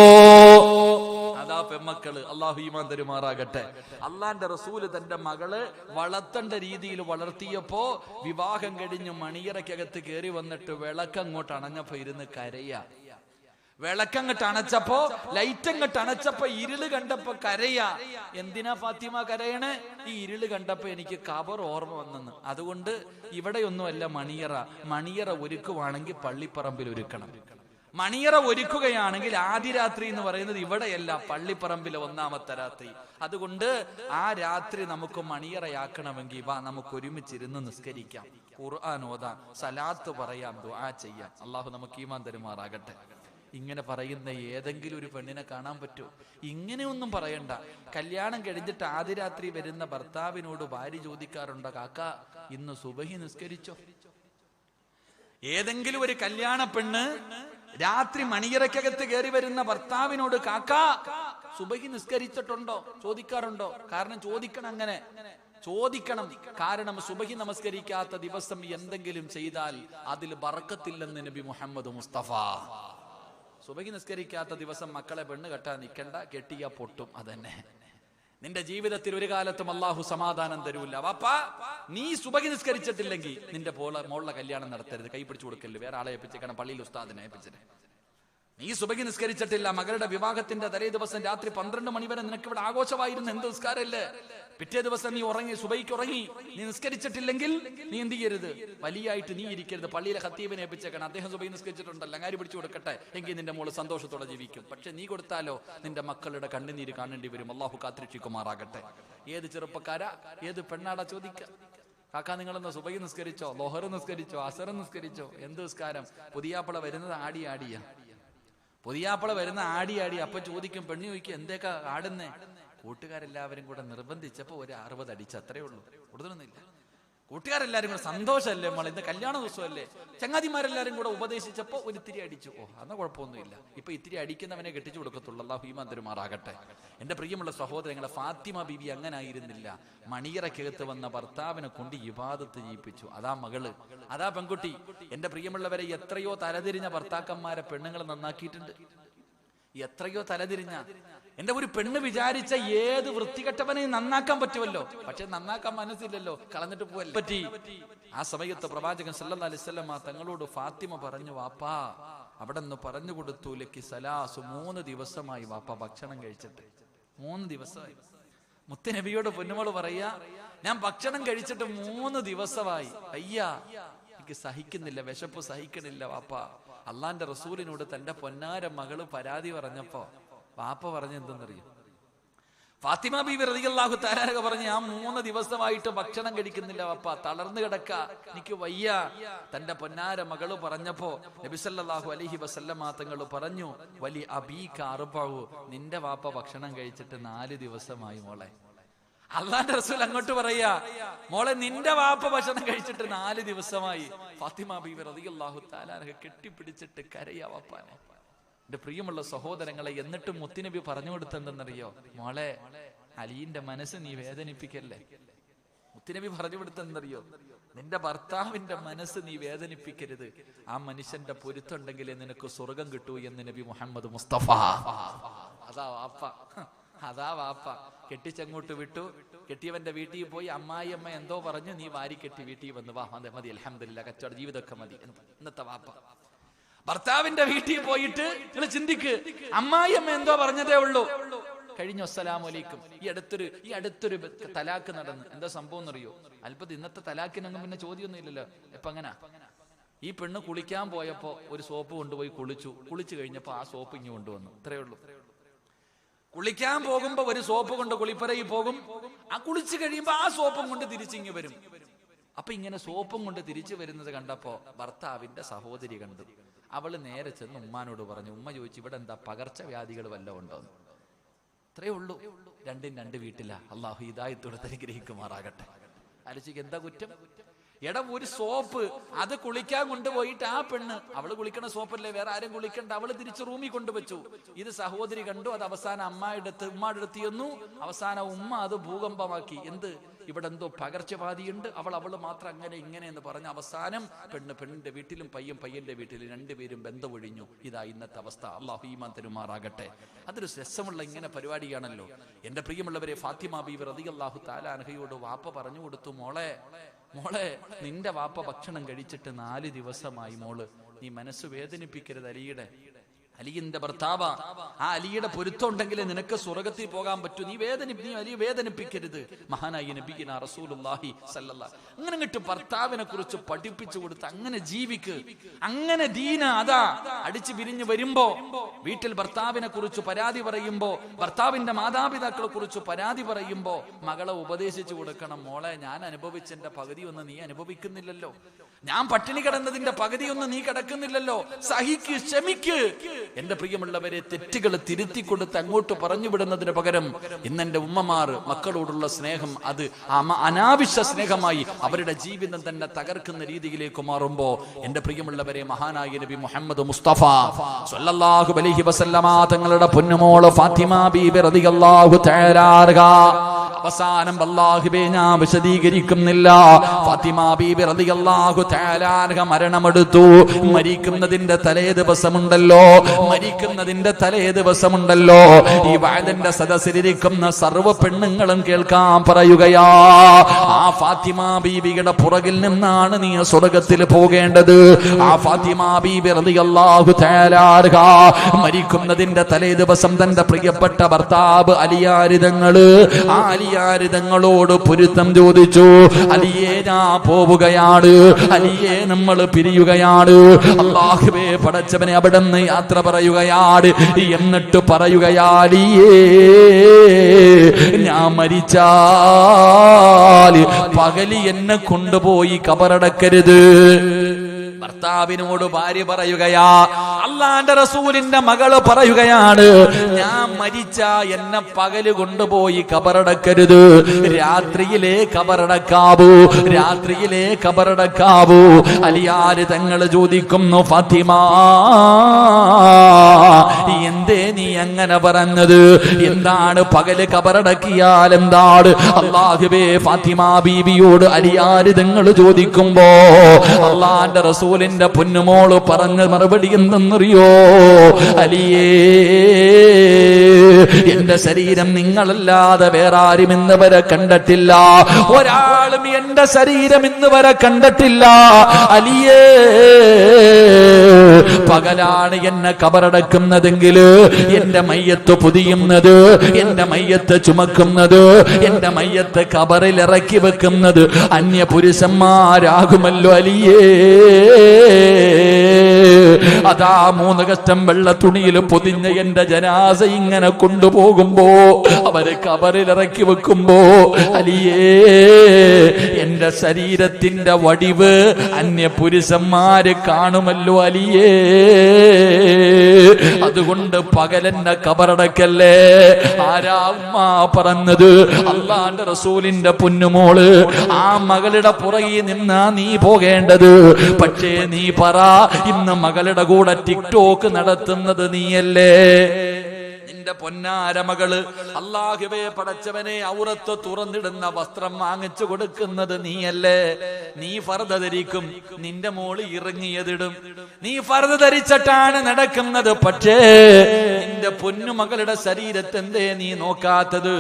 അതാ പെമ്മക്കള്, അള്ളാഹു ഈമാൻ തരുമാറാകട്ടെ. അള്ളാന്റെ റസൂല് തന്റെ മകള് വളർത്തേണ്ട രീതിയിൽ വളർത്തിയപ്പോ വിവാഹം കഴിഞ്ഞ് മണിയറക്കകത്ത് കയറി വന്നിട്ട് വിളക്കങ്ങോട്ട് അണഞ്ഞപ്പോ ഇരുന്ന് കരയാ. വിളക്കങ്ങട്ട് അണച്ചപ്പോ, ലൈറ്റങ്ങട്ട് അണച്ചപ്പോ ഇരുള് കണ്ടപ്പോ കരയാ. എന്തിനാ ഫാത്തിമ കരയണേ? ഈ ഇരുള് കണ്ടപ്പോ എനിക്ക് ഖബർ ഓർമ്മ വന്നെന്ന്. അതുകൊണ്ട് ഇവിടെയൊന്നുമല്ല മണിയറ. മണിയറ ഒരുക്കുവാണെങ്കിൽ പള്ളിപ്പറമ്പിൽ ഒരുക്കണം. മണിയറ ഒരുക്കുകയാണെങ്കിൽ ആദ്യ രാത്രി എന്ന് പറയുന്നത് ഇവിടെയല്ല, പള്ളിപ്പറമ്പിലെ ഒന്നാമത്തെ രാത്രി. അതുകൊണ്ട് ആ രാത്രി നമുക്ക് മണിയറയാക്കണമെങ്കിൽ വാ, നമുക്ക് ഒരുമിച്ചിരുന്ന് നിസ്കരിക്കാം, ഖുർആൻ ഓതാം, സലാത്ത് പറയാം, ദുആ ചെയ്യാം. അള്ളാഹു നമുക്ക് ഈമാൻ തരുമാറാകട്ടെ. ഇങ്ങനെ പറയുന്ന ഏതെങ്കിലും ഒരു പെണ്ണിനെ കാണാൻ പറ്റുമോ? ഇങ്ങനെയൊന്നും പറയണ്ട. കല്യാണം കഴിഞ്ഞിട്ട് ആദ്യ രാത്രി വരുന്ന ഭർത്താവിനോട് ഭാര്യ ചോദിക്കാറുണ്ടോ, കാക്ക ഇന്ന് സുബഹി നിസ്കരിച്ചോ? ഏതെങ്കിലും ഒരു കല്യാണ പെണ്ണ് രാത്രി മണിയറക്കകത്ത് കയറി വരുന്ന ഭർത്താവിനോട് കാക്ക സുബഹി നിസ്കരിച്ചിട്ടുണ്ടോ ചോദിക്കാറുണ്ടോ? കാരണം ചോദിക്കണം, അങ്ങനെ ചോദിക്കണം. കാരണം സുബഹി നമസ്കരിക്കാത്ത ദിവസം എന്തെങ്കിലും ചെയ്താൽ അതിൽ ബറക്കത്തില്ലെന്ന് നബി മുഹമ്മദ് മുസ്തഫ. സുബഹി നിസ്കരിക്കാത്ത ദിവസം മക്കളെ പെണ്ണ് കെട്ടാൻ നിൽക്കണ്ട, കെട്ടിയാ പൊട്ടും. അതന്നെ നിന്റെ ജീവിതത്തിൽ ഒരു കാലത്തും അള്ളാഹു സമാധാനം തരൂല്ല. വാപ്പാ, നീ സുബഹി നിസ്കരിച്ചിട്ടില്ലെങ്കിൽ നിന്റെ മോളുടെ കല്യാണം നടത്തരുത്, കൈ പിടിച്ചു കൊടുക്കല്, വേറെ ആളെ ഏൽപ്പിച്ചേക്കണം, പള്ളിയിൽ ഉസ്താദിനെ ഏൽപ്പിച്ചേ. നീ സുബഹി നിസ്കരിച്ചിട്ടില്ല, മകളുടെ വിവാഹത്തിന്റെ തലേ ദിവസം രാത്രി 12 മണി വരെ നിനക്ക് ഇവിടെ ആഘോഷമായിരുന്നു, എന്ത് നിസ്കാരല്ലേ? പിറ്റേ ദിവസം നീ ഉറങ്ങി, സുബഹിക്ക് ഉറങ്ങി, നീ നിസ്കരിച്ചിട്ടില്ലെങ്കിൽ നീ എന്ത് ചെയ്യരുത്? വലിയായിട്ട് നീ ഇരിക്കരുത്. പള്ളിയിലെ ഖത്തീബിനെ ഏൽപ്പിച്ചേക്കണം, അദ്ദേഹം സുബഹി നിസ്കരിച്ചിട്ടുണ്ടല്ലോ, അങ്ങാരി പിടിച്ചു കൊടുക്കട്ടെ, എങ്കിൽ നിന്റെ മോള് സന്തോഷത്തോടെ ജീവിക്കും. പക്ഷെ നീ കൊടുത്താലോ നിന്റെ മക്കളുടെ കണ്ണുനീര് കാണേണ്ടി വരും. അള്ളാഹു കാത്തിരക്ഷിക്കുമാറാകട്ടെ. ഏത് ചെറുപ്പക്കാരാ, ഏത് പെണ്ണാടാ ചോദിക്ക, കാക്കാ നിങ്ങളെന്ന് സുബഹി നിസ്കരിച്ചോ, ലോഹർ നിസ്കരിച്ചോ, അസർ നിസ്കരിച്ചോ? എന്ത് നിസ്കാരം? പുതിയാപ്പള വരുന്നത് ആടിയാ, പുതിയാപ്പള വരുന്ന ആടി. അപ്പൊ ചോദിക്കും, പെണ്ണി ചോദിക്കും, എന്തേക്കാ ആടുന്നേ? കൂട്ടുകാരെല്ലാവരും കൂടെ നിർബന്ധിച്ചപ്പോ ഒരു 60 അടിച്ച്, അത്രേ ഉള്ളൂ, കൂടുതലൊന്നുമില്ല. കൂട്ടുകാരെല്ലാരും കൂടെ സന്തോഷമല്ലേ മോളെ, ഇന്ന് കല്യാണ ദിവസമല്ലേ, ചങ്ങാതിമാരെല്ലാരും കൂടെ ഉപദേശിച്ചപ്പോ ഒരു ഇത്തിരി അടിച്ചു. അന്ന് കുഴപ്പമൊന്നുമില്ല. ഇപ്പൊ ഇത്തിരി അടിക്കുന്നവനെ കെട്ടിച്ചു കൊടുക്കത്തുള്ളൂ. അല്ലാഹു ഈമാൻ തരുമാറാകട്ടെ. എന്റെ പ്രിയമുള്ള സഹോദരങ്ങളെ, ഫാത്തിമ ബീവി അങ്ങനെ ആയിരുന്നില്ല. മണിയറക്കകത്ത് വന്ന ഭർത്താവിനെ കൊണ്ട് ഇബാദത്ത് ചെയ്യിപ്പിച്ചു. അതാ മകള്, അതാ പെൺകുട്ടി. എന്റെ പ്രിയമുള്ളവരെ, എത്രയോ തലതിരിഞ്ഞ ഭർത്താക്കന്മാരെ പെണ്ണുങ്ങൾ നന്നാക്കിയിട്ടുണ്ട്. എത്രയോ തലതിരിഞ്ഞ. എന്റെ ഒരു പെണ്ണ് വിചാരിച്ച ഏത് വൃത്തികെട്ടവനെ നന്നാക്കാൻ പറ്റുമല്ലോ, പക്ഷെ നന്നാക്കാൻ മനസ്സില്ലല്ലോ, കളഞ്ഞിട്ട് പോവല്ലേ പറ്റി. ആ സമയത്ത് പ്രവാചകൻ സല്ലല്ലാഹു അലൈഹി വസല്ലം തങ്ങളോട് ഫാത്തിമ പറഞ്ഞു, വാപ്പാ അവിടെ നിന്ന് പറഞ്ഞു കൊടുത്തു, ലക്കി സലാസു, 3 ദിവസമായി വാപ്പ ഭക്ഷണം കഴിച്ചിട്ട്. 3 ദിവസമായി. മുത്തുനബിയോട് പൊന്നുമോള് പറയാ, ഞാൻ ഭക്ഷണം കഴിച്ചിട്ട് 3 ദിവസമായി, അയ്യാ എനിക്ക് സഹിക്കുന്നില്ല, വിശപ്പ് സഹിക്കണില്ല വാപ്പ. അള്ളാന്റെ റസൂലിനോട് തന്റെ പൊന്നാര മകള് പരാതി പറഞ്ഞപ്പോ വാപ്പ പറഞ്ഞ എന്തെന്നറിയും? ഫാത്തിമ ബീവി റളിയല്ലാഹു തആല പറഞ്ഞു, ഞാൻ 3 ദിവസമായിട്ട് ഭക്ഷണം കഴിക്കുന്നില്ല വാപ്പ, തളർന്നു കിടക്ക, എനിക്ക് വയ്യ. തന്റെ പൊന്നാര മകള് പറഞ്ഞപ്പോ നബി സല്ലല്ലാഹു അലൈഹി വസല്ലമ തങ്ങൾ പറഞ്ഞു, വലി അബീക അർബഉ, നിന്റെ വാപ്പ ഭക്ഷണം കഴിച്ചിട്ട് 4 ദിവസമായി മോളെ. അള്ളാന്റെ റസൂൽ അങ്ങോട്ട് പറയാ, മോളെ നിന്റെ വാപ്പ ഭക്ഷണം കഴിച്ചിട്ട് 4 ദിവസമായി. ഫാത്തിമ ബീവി റളിയല്ലാഹു തആല കെട്ടിപ്പിടിച്ചിട്ട് കരയാ വാപ്പാനെ. എന്റെ പ്രിയമുള്ള സഹോദരങ്ങളെ, എന്നിട്ടും മുത്തുനബി പറഞ്ഞു കൊടുത്തെന്തെന്നറിയോ? മോളെ, അലിന്റെ മനസ്സ് നീ വേദനിപ്പിക്കല്ലേ. മുത്തുനബി പറഞ്ഞു കൊടുത്തെന്നറിയോ? നിന്റെ ഭർത്താവിന്റെ മനസ്സ് നീ വേദനിപ്പിക്കരുത്. ആ മനുഷ്യന്റെ പൊരുത്തുണ്ടെങ്കിലേ നിനക്ക് സ്വർഗം കിട്ടൂ എന്ന് നബി മുഹമ്മദ് മുസ്തഫ. അതാ വാപ്പ കെട്ടിച്ചങ്ങോട്ട് വിട്ടു. കെട്ടിയവന്റെ വീട്ടിൽ പോയി അമ്മായിയമ്മ എന്തോ പറഞ്ഞു, നീ വാരി കെട്ടി വീട്ടിൽ വന്നു, വാ മതി, അൽഹംദുലില്ലാ, കച്ചവട ജീവിതമൊക്കെ മതി. ഇന്നത്തെ വാപ്പ ഭർത്താവിന്റെ വീട്ടിൽ പോയിട്ട് നിങ്ങൾ ചിന്തിക്ക്, അമ്മായിയമ്മ എന്തോ പറഞ്ഞതേ ഉള്ളൂ, കഴിഞ്ഞു, അസ്സലാമു അലൈക്കും. ഈ അടുത്തൊരു തലാക്ക് നടന്നു. എന്താ സംഭവം എന്നറിയോ? അല്പം ഇന്നത്തെ തലാക്കിനൊന്നും പിന്നെ ചോദ്യമൊന്നും ഇല്ലല്ലോ. എപ്പ അങ്ങനെ ഈ പെണ്ണ് കുളിക്കാൻ പോയപ്പോ ഒരു സോപ്പ് കൊണ്ടുപോയി കുളിച്ചു കഴിഞ്ഞപ്പോ ആ സോപ്പ് ഇങ്ങ് കൊണ്ടുവന്നു, ഇത്രയേ ഉള്ളൂ. കുളിക്കാൻ പോകുമ്പോ ഒരു സോപ്പ് കൊണ്ട് കുളിപ്പരയിൽ പോകും, ആ കുളിച്ചു കഴിയുമ്പോ ആ സോപ്പും കൊണ്ട് തിരിച്ചിങ്ങ് വരും. അപ്പൊ ഇങ്ങനെ സോപ്പും കൊണ്ട് തിരിച്ചു വരുന്നത് കണ്ടപ്പോ ഭർത്താവിന്റെ സഹോദരി കണ്ടു. അവള് നേരെ ചെന്ന് ഉമ്മാനോട് പറഞ്ഞു. ഉമ്മ ചോദിച്ചു, ഇവിടെ എന്താ പകർച്ചവ്യാധികൾ വല്ലതും ഉണ്ടോന്ന്? അത്രയേ ഉള്ളൂ. രണ്ടും 2 വീട്ടിലാ. അള്ളാഹു ഹിദായത്തോടെ അനുഗ്രഹിക്കുമാറാകട്ടെ. ആലോചിക്ക്, എന്താ കുറ്റം? എടാ, ഒരു സോപ്പ് അത് കുളിക്കാൻ കൊണ്ടുപോയിട്ട് ആ പെണ്ണ്, അവള് കുളിക്കണ സോപ്പല്ലേ, വേറെ ആരും കുളിക്കണ്ട, അവള് തിരിച്ച് റൂമിൽ കൊണ്ടുവച്ചു. ഇത് സഹോദരി കണ്ടു. അത് അവസാനം ഉമ്മയുടെ അടുത്ത് ചെന്നു. അവസാനം ഉമ്മ അത് ഭൂകമ്പമാക്കി. എന്ത്, ഇവിടെ എന്തോ പകർച്ചവ്യാധിയുണ്ട്, അവള് മാത്രം അങ്ങനെ ഇങ്ങനെ എന്ന് പറഞ്ഞ അവസാനം പെണ്ണിന്റെ വീട്ടിലും പയ്യന്റെ വീട്ടിലും 2 പേരും ബന്ധമൊഴിഞ്ഞു. ഇതാ ഇന്നത്തെ അവസ്ഥ. അല്ലാഹു ഈമാൻ തരുമാറാകട്ടെ. അതൊരു രസമുള്ള ഇങ്ങനെ പരിപാടിയാണല്ലോ. എന്റെ പ്രിയമുള്ളവരെ, ഫാത്തിമ ബീവി റളിയല്ലാഹു തആല അൻഹയോട് വാപ്പ പറഞ്ഞു കൊടുത്തു, മോളെ നിന്റെ വാപ്പ ഭക്ഷണം കഴിച്ചിട്ട് 4 ദിവസമായി, മോള് നീ മനസ്സ് വേദനിപ്പിക്കരുത്. അലിയുടെ ഭർത്താവ, ആ അലിയുടെ പൊരുത്തം ഉണ്ടെങ്കിൽ നിനക്ക് സ്വർഗത്തിൽ പോകാൻ പറ്റൂ. നീ അലിയെ വേദനിപ്പിക്കരുത്. മഹാനായ നബിയിന റസൂലുള്ളാഹി സല്ലല്ലാഹു അങ്ങനെ അങ്ങോട്ട് ഭർത്താവിനെ കുറിച്ച് പഠിപ്പിച്ചു കൊടുത്ത് അങ്ങനെ ജീവിക്ക്. അങ്ങനെ ദീന അതാ അടിച്ചു പിരിഞ്ഞു വരുമ്പോ വീട്ടിൽ ഭർത്താവിനെ കുറിച്ച് പരാതി പറയുമ്പോ, ഭർത്താവിന്റെ മാതാപിതാക്കളെ കുറിച്ച് പരാതി പറയുമ്പോ മകളെ ഉപദേശിച്ചു കൊടുക്കണം. മോളെ, ഞാൻ അനുഭവിച്ചതിന്റെ പകുതിയൊന്നും നീ അനുഭവിക്കുന്നില്ലല്ലോ, ഞാൻ പട്ടിണി കിടന്നതിന്റെ പകുതിയൊന്നും നീ കിടക്കുന്നില്ലല്ലോ, സഹിക്ക്, ക്ഷമിക്ക്. എന്റെ പ്രിയമുള്ളവരെ, തെറ്റുകൾ തിരുത്തി കൊടുത്ത് അങ്ങോട്ട് പറഞ്ഞു വിടുന്നതിന് പകരം ഇന്നെന്റെ ഉമ്മമാർ മക്കളോടുള്ള സ്നേഹം അത് അനാവശ്യ സ്നേഹമായി അവരുടെ ജീവിതം തന്നെ തകർക്കുന്ന രീതിയിലേക്ക് മാറുമ്പോ, എന്റെ പ്രിയമുള്ളവരെ, മഹാനായ നബി മുഹമ്മദ് മുസ്തഫ സ്വല്ലല്ലാഹു അലൈഹി വസല്ലമ തങ്ങളുടെ പൊന്നുമോള് ഫാത്തിമ ബീബി റളിയല്ലാഹു തആല അവസാനം അല്ലാഹുവേ ഞാൻ വിശദീകരിക്കുന്നില്ല. ഫാത്തിമ ബീബി റളിയല്ലാഹു തആല അൻഹ മരണമെടുത്തു. മരിക്കുന്നതിന്റെ തലേ ദിവസമുണ്ടല്ലോ, ഈ വഅദിന്റെ സദസ്സിലിരിക്കുന്ന സർവ്വ പെണ്ണുങ്ങളും കേൾക്കാൻ പറയുകയാ, ആ ഫാത്തിമ ബീബിയുടെ പുറകിൽ നിന്നാണ് നീ സ്വർഗ്ഗത്തിൽ പോകേണ്ടത്. ആ ഫാത്തിമ ബീബി റളിയല്ലാഹു തആല അൻഹ മരിക്കുന്നതിന്റെ തലേ ദിവസം തന്റെ പ്രിയപ്പെട്ട ഭർത്താവ് അലിയാരിതങ്ങള്, ആ അലിയാരിതങ്ങളോട് പൊരുത്തം ചോദിച്ചു. അലിയേ ഞാൻ പോവുകയാണ്, അലിയേ നമ്മൾ പിരിയുകയാണ്. അല്ലാഹുവേ പടച്ചവനെ അവിടുന്ന് യാത്ര പറയുകയാണ്. എന്നിട്ട് പറയുകയാ, അലിയേ ഞാൻ മരിച്ചാൽ പകല് എന്നെ കൊണ്ടുപോയി കബറടക്കരുത്. ഭർത്താവിനോട് ഭാര്യ പറയുകയാ, അള്ളാന്റെ റസൂലിന്റെ മകള് പറയുകയാണ്, ഞാൻ മരിച്ച എന്നെ പകല് കൊണ്ടുപോയി കബറടക്കരുത്, രാത്രിയിലേ കബറടക്കാവൂ. അലിയാര് തങ്ങൾ ചോദിക്കുന്നു, ഫാത്തിമ എന്തേ നീ അങ്ങനെ പറഞ്ഞത്? എന്താണ് പകല് കബറടക്കിയാൽ എന്താണ്? അല്ലാഹുവേ ഫാത്തിമ ബീവിയോട് അലിയാര് തങ്ങൾ ചോദിക്കുമ്പോ അള്ളാന്റെ റസൂലിന്റെ പൊന്നുമോള് പറഞ്ഞ മറുപടി എന്തെന്നറിയോ? അലിയേ, എന്റെ ശരീരം നിങ്ങളല്ലാതെ വേറെ ആരും ഇന്ന് വരെ കണ്ടിട്ടില്ല, ഒരാളും എന്റെ ശരീരം ഇന്ന് വരെ കണ്ടിട്ടില്ല. അലിയേ, പകലാണ് എന്നെ കബറടക്കുന്നതെങ്കിൽ എന്റെ മയ്യത്ത് പൊതിയുന്നത്, എന്റെ മയ്യത്ത് ചുമക്കുന്നത്, എന്റെ മയ്യത്ത് കബറിൽ ഇറക്കി വെക്കുന്നത് അന്യ പുരുഷന്മാരാകുമല്ലോ അലിയേ. അതാ 3 കഷ്ടം വെള്ള തുണിയിൽ പൊതിഞ്ഞ എന്റെ ജനാസ ഇങ്ങനെ കൊണ്ടുപോകുമ്പോ, അവരെ കബറിലിറക്കി വെക്കുമ്പോ, അലിയേ, എന്റെ ശരീരത്തിന്റെ വടിവ് അന്യ പുരുഷന്മാര് കാണുമല്ലോ അലിയേ. അതുകൊണ്ട് പകലെന്നെ കബറടക്കല്ലേ. ആരാ ഉമ്മ പറഞ്ഞത്? അള്ളാന്റെ റസൂലിന്റെ പൊന്നുമോള്. ആ മകളുടെ പുറകിൽ നിന്നാ നീ പോകേണ്ടത്. പക്ഷേ നീ പറ, ഇന്ന് മകളുടെ കൂടെ ടിക്ടോക്ക് നടത്തുന്നത് നീയല്ലേ? നിന്റെ പൊന്നാര മകള് അല്ലാഹുവേ പടച്ചവനെ ഔറത്ത് തുറന്നിടുന്ന വസ്ത്രം വാങ്ങിച്ചു കൊടുക്കുന്നത് നീയല്ലേ? നീ ഫർദ ധരിക്കും, നിന്റെ മോള് ഇറങ്ങിയതിടും. നീ ഫർദ ധരിച്ചിട്ടാണ് നടക്കുന്നത്. പക്ഷേ നിന്റെ പൊന്നുമകളുടെ ശരീരത്തെന്തേ നീ നോക്കാത്തത്?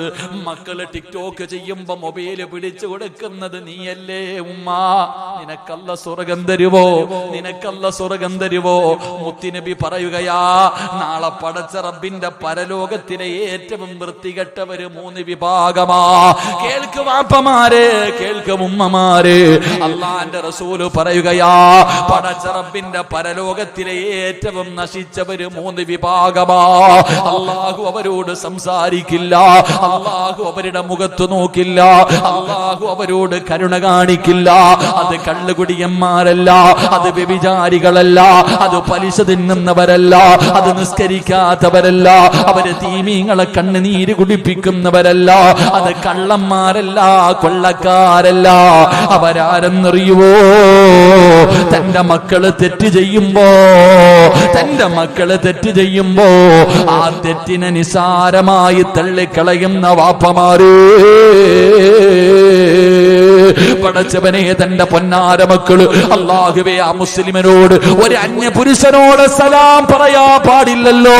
മക്കള് ടിക്ടോക്ക് ചെയ്യുമ്പോ മൊബൈല് പിടിച്ചു കൊടുക്കുന്നത് നീയല്ലേ ഉമ്മ? നിനക്കല്ല സ്വർഗം തരുവോ? മുത്തുനബി പറയുകയാ, നാളെ പടച്ച റബ്ബിന്റെ പരലോകത്തിലെ ഏറ്റവും വൃത്തികെട്ടവര് 3 വിഭാഗമാ. കേൾക്ക് വാപ്പമാരെ, കേൾക്ക് ഉമ്മമാരെ, അള്ളാന്റെ റസൂല് പറയുകയാ, പടച്ച റബ്ബിന്റെ പരലോകത്തിലെ ഏറ്റവും നശിച്ചവര് 3 വിഭാഗമാ. അള്ളാഹു അവരോട് സംസാരിക്കില്ല, അള്ളാഹു അവരുടെ മുഖത്ത് നോക്കില്ല, അള്ളാഹു അവരോട് കരുണ കാണിക്കില്ല. അത് കള്ളുകുടിയന്മാരല്ല, അത് വ്യഭിചാരികളല്ല, അത് പലിശ തിന്നുന്നവരല്ല, അത് നിസ്കരിക്കാത്തവരല്ല, അവര് തീമീങ്ങളെ കണ്ണുനീര് കുടിപ്പിക്കുന്നവരല്ല, അത് കള്ളന്മാരല്ല, കൊള്ളക്കാരല്ല. അവരാരെന്നറിയുവോ? തന്റെ മക്കള് തെറ്റ് ചെയ്യുമ്പോ ആ തെറ്റിനെ നിസാരമായി തള്ളിക്കളയുന്ന വാപ്പമാര്. പടച്ചവനെ, തന്റെ പൊന്നാര മക്കള് അല്ലാഹുവേ ആ മുസ്ലിമിനോട്, ഒരു അന്യ പുരുഷനോട് സലാം പറയാ പാടില്ലല്ലോ.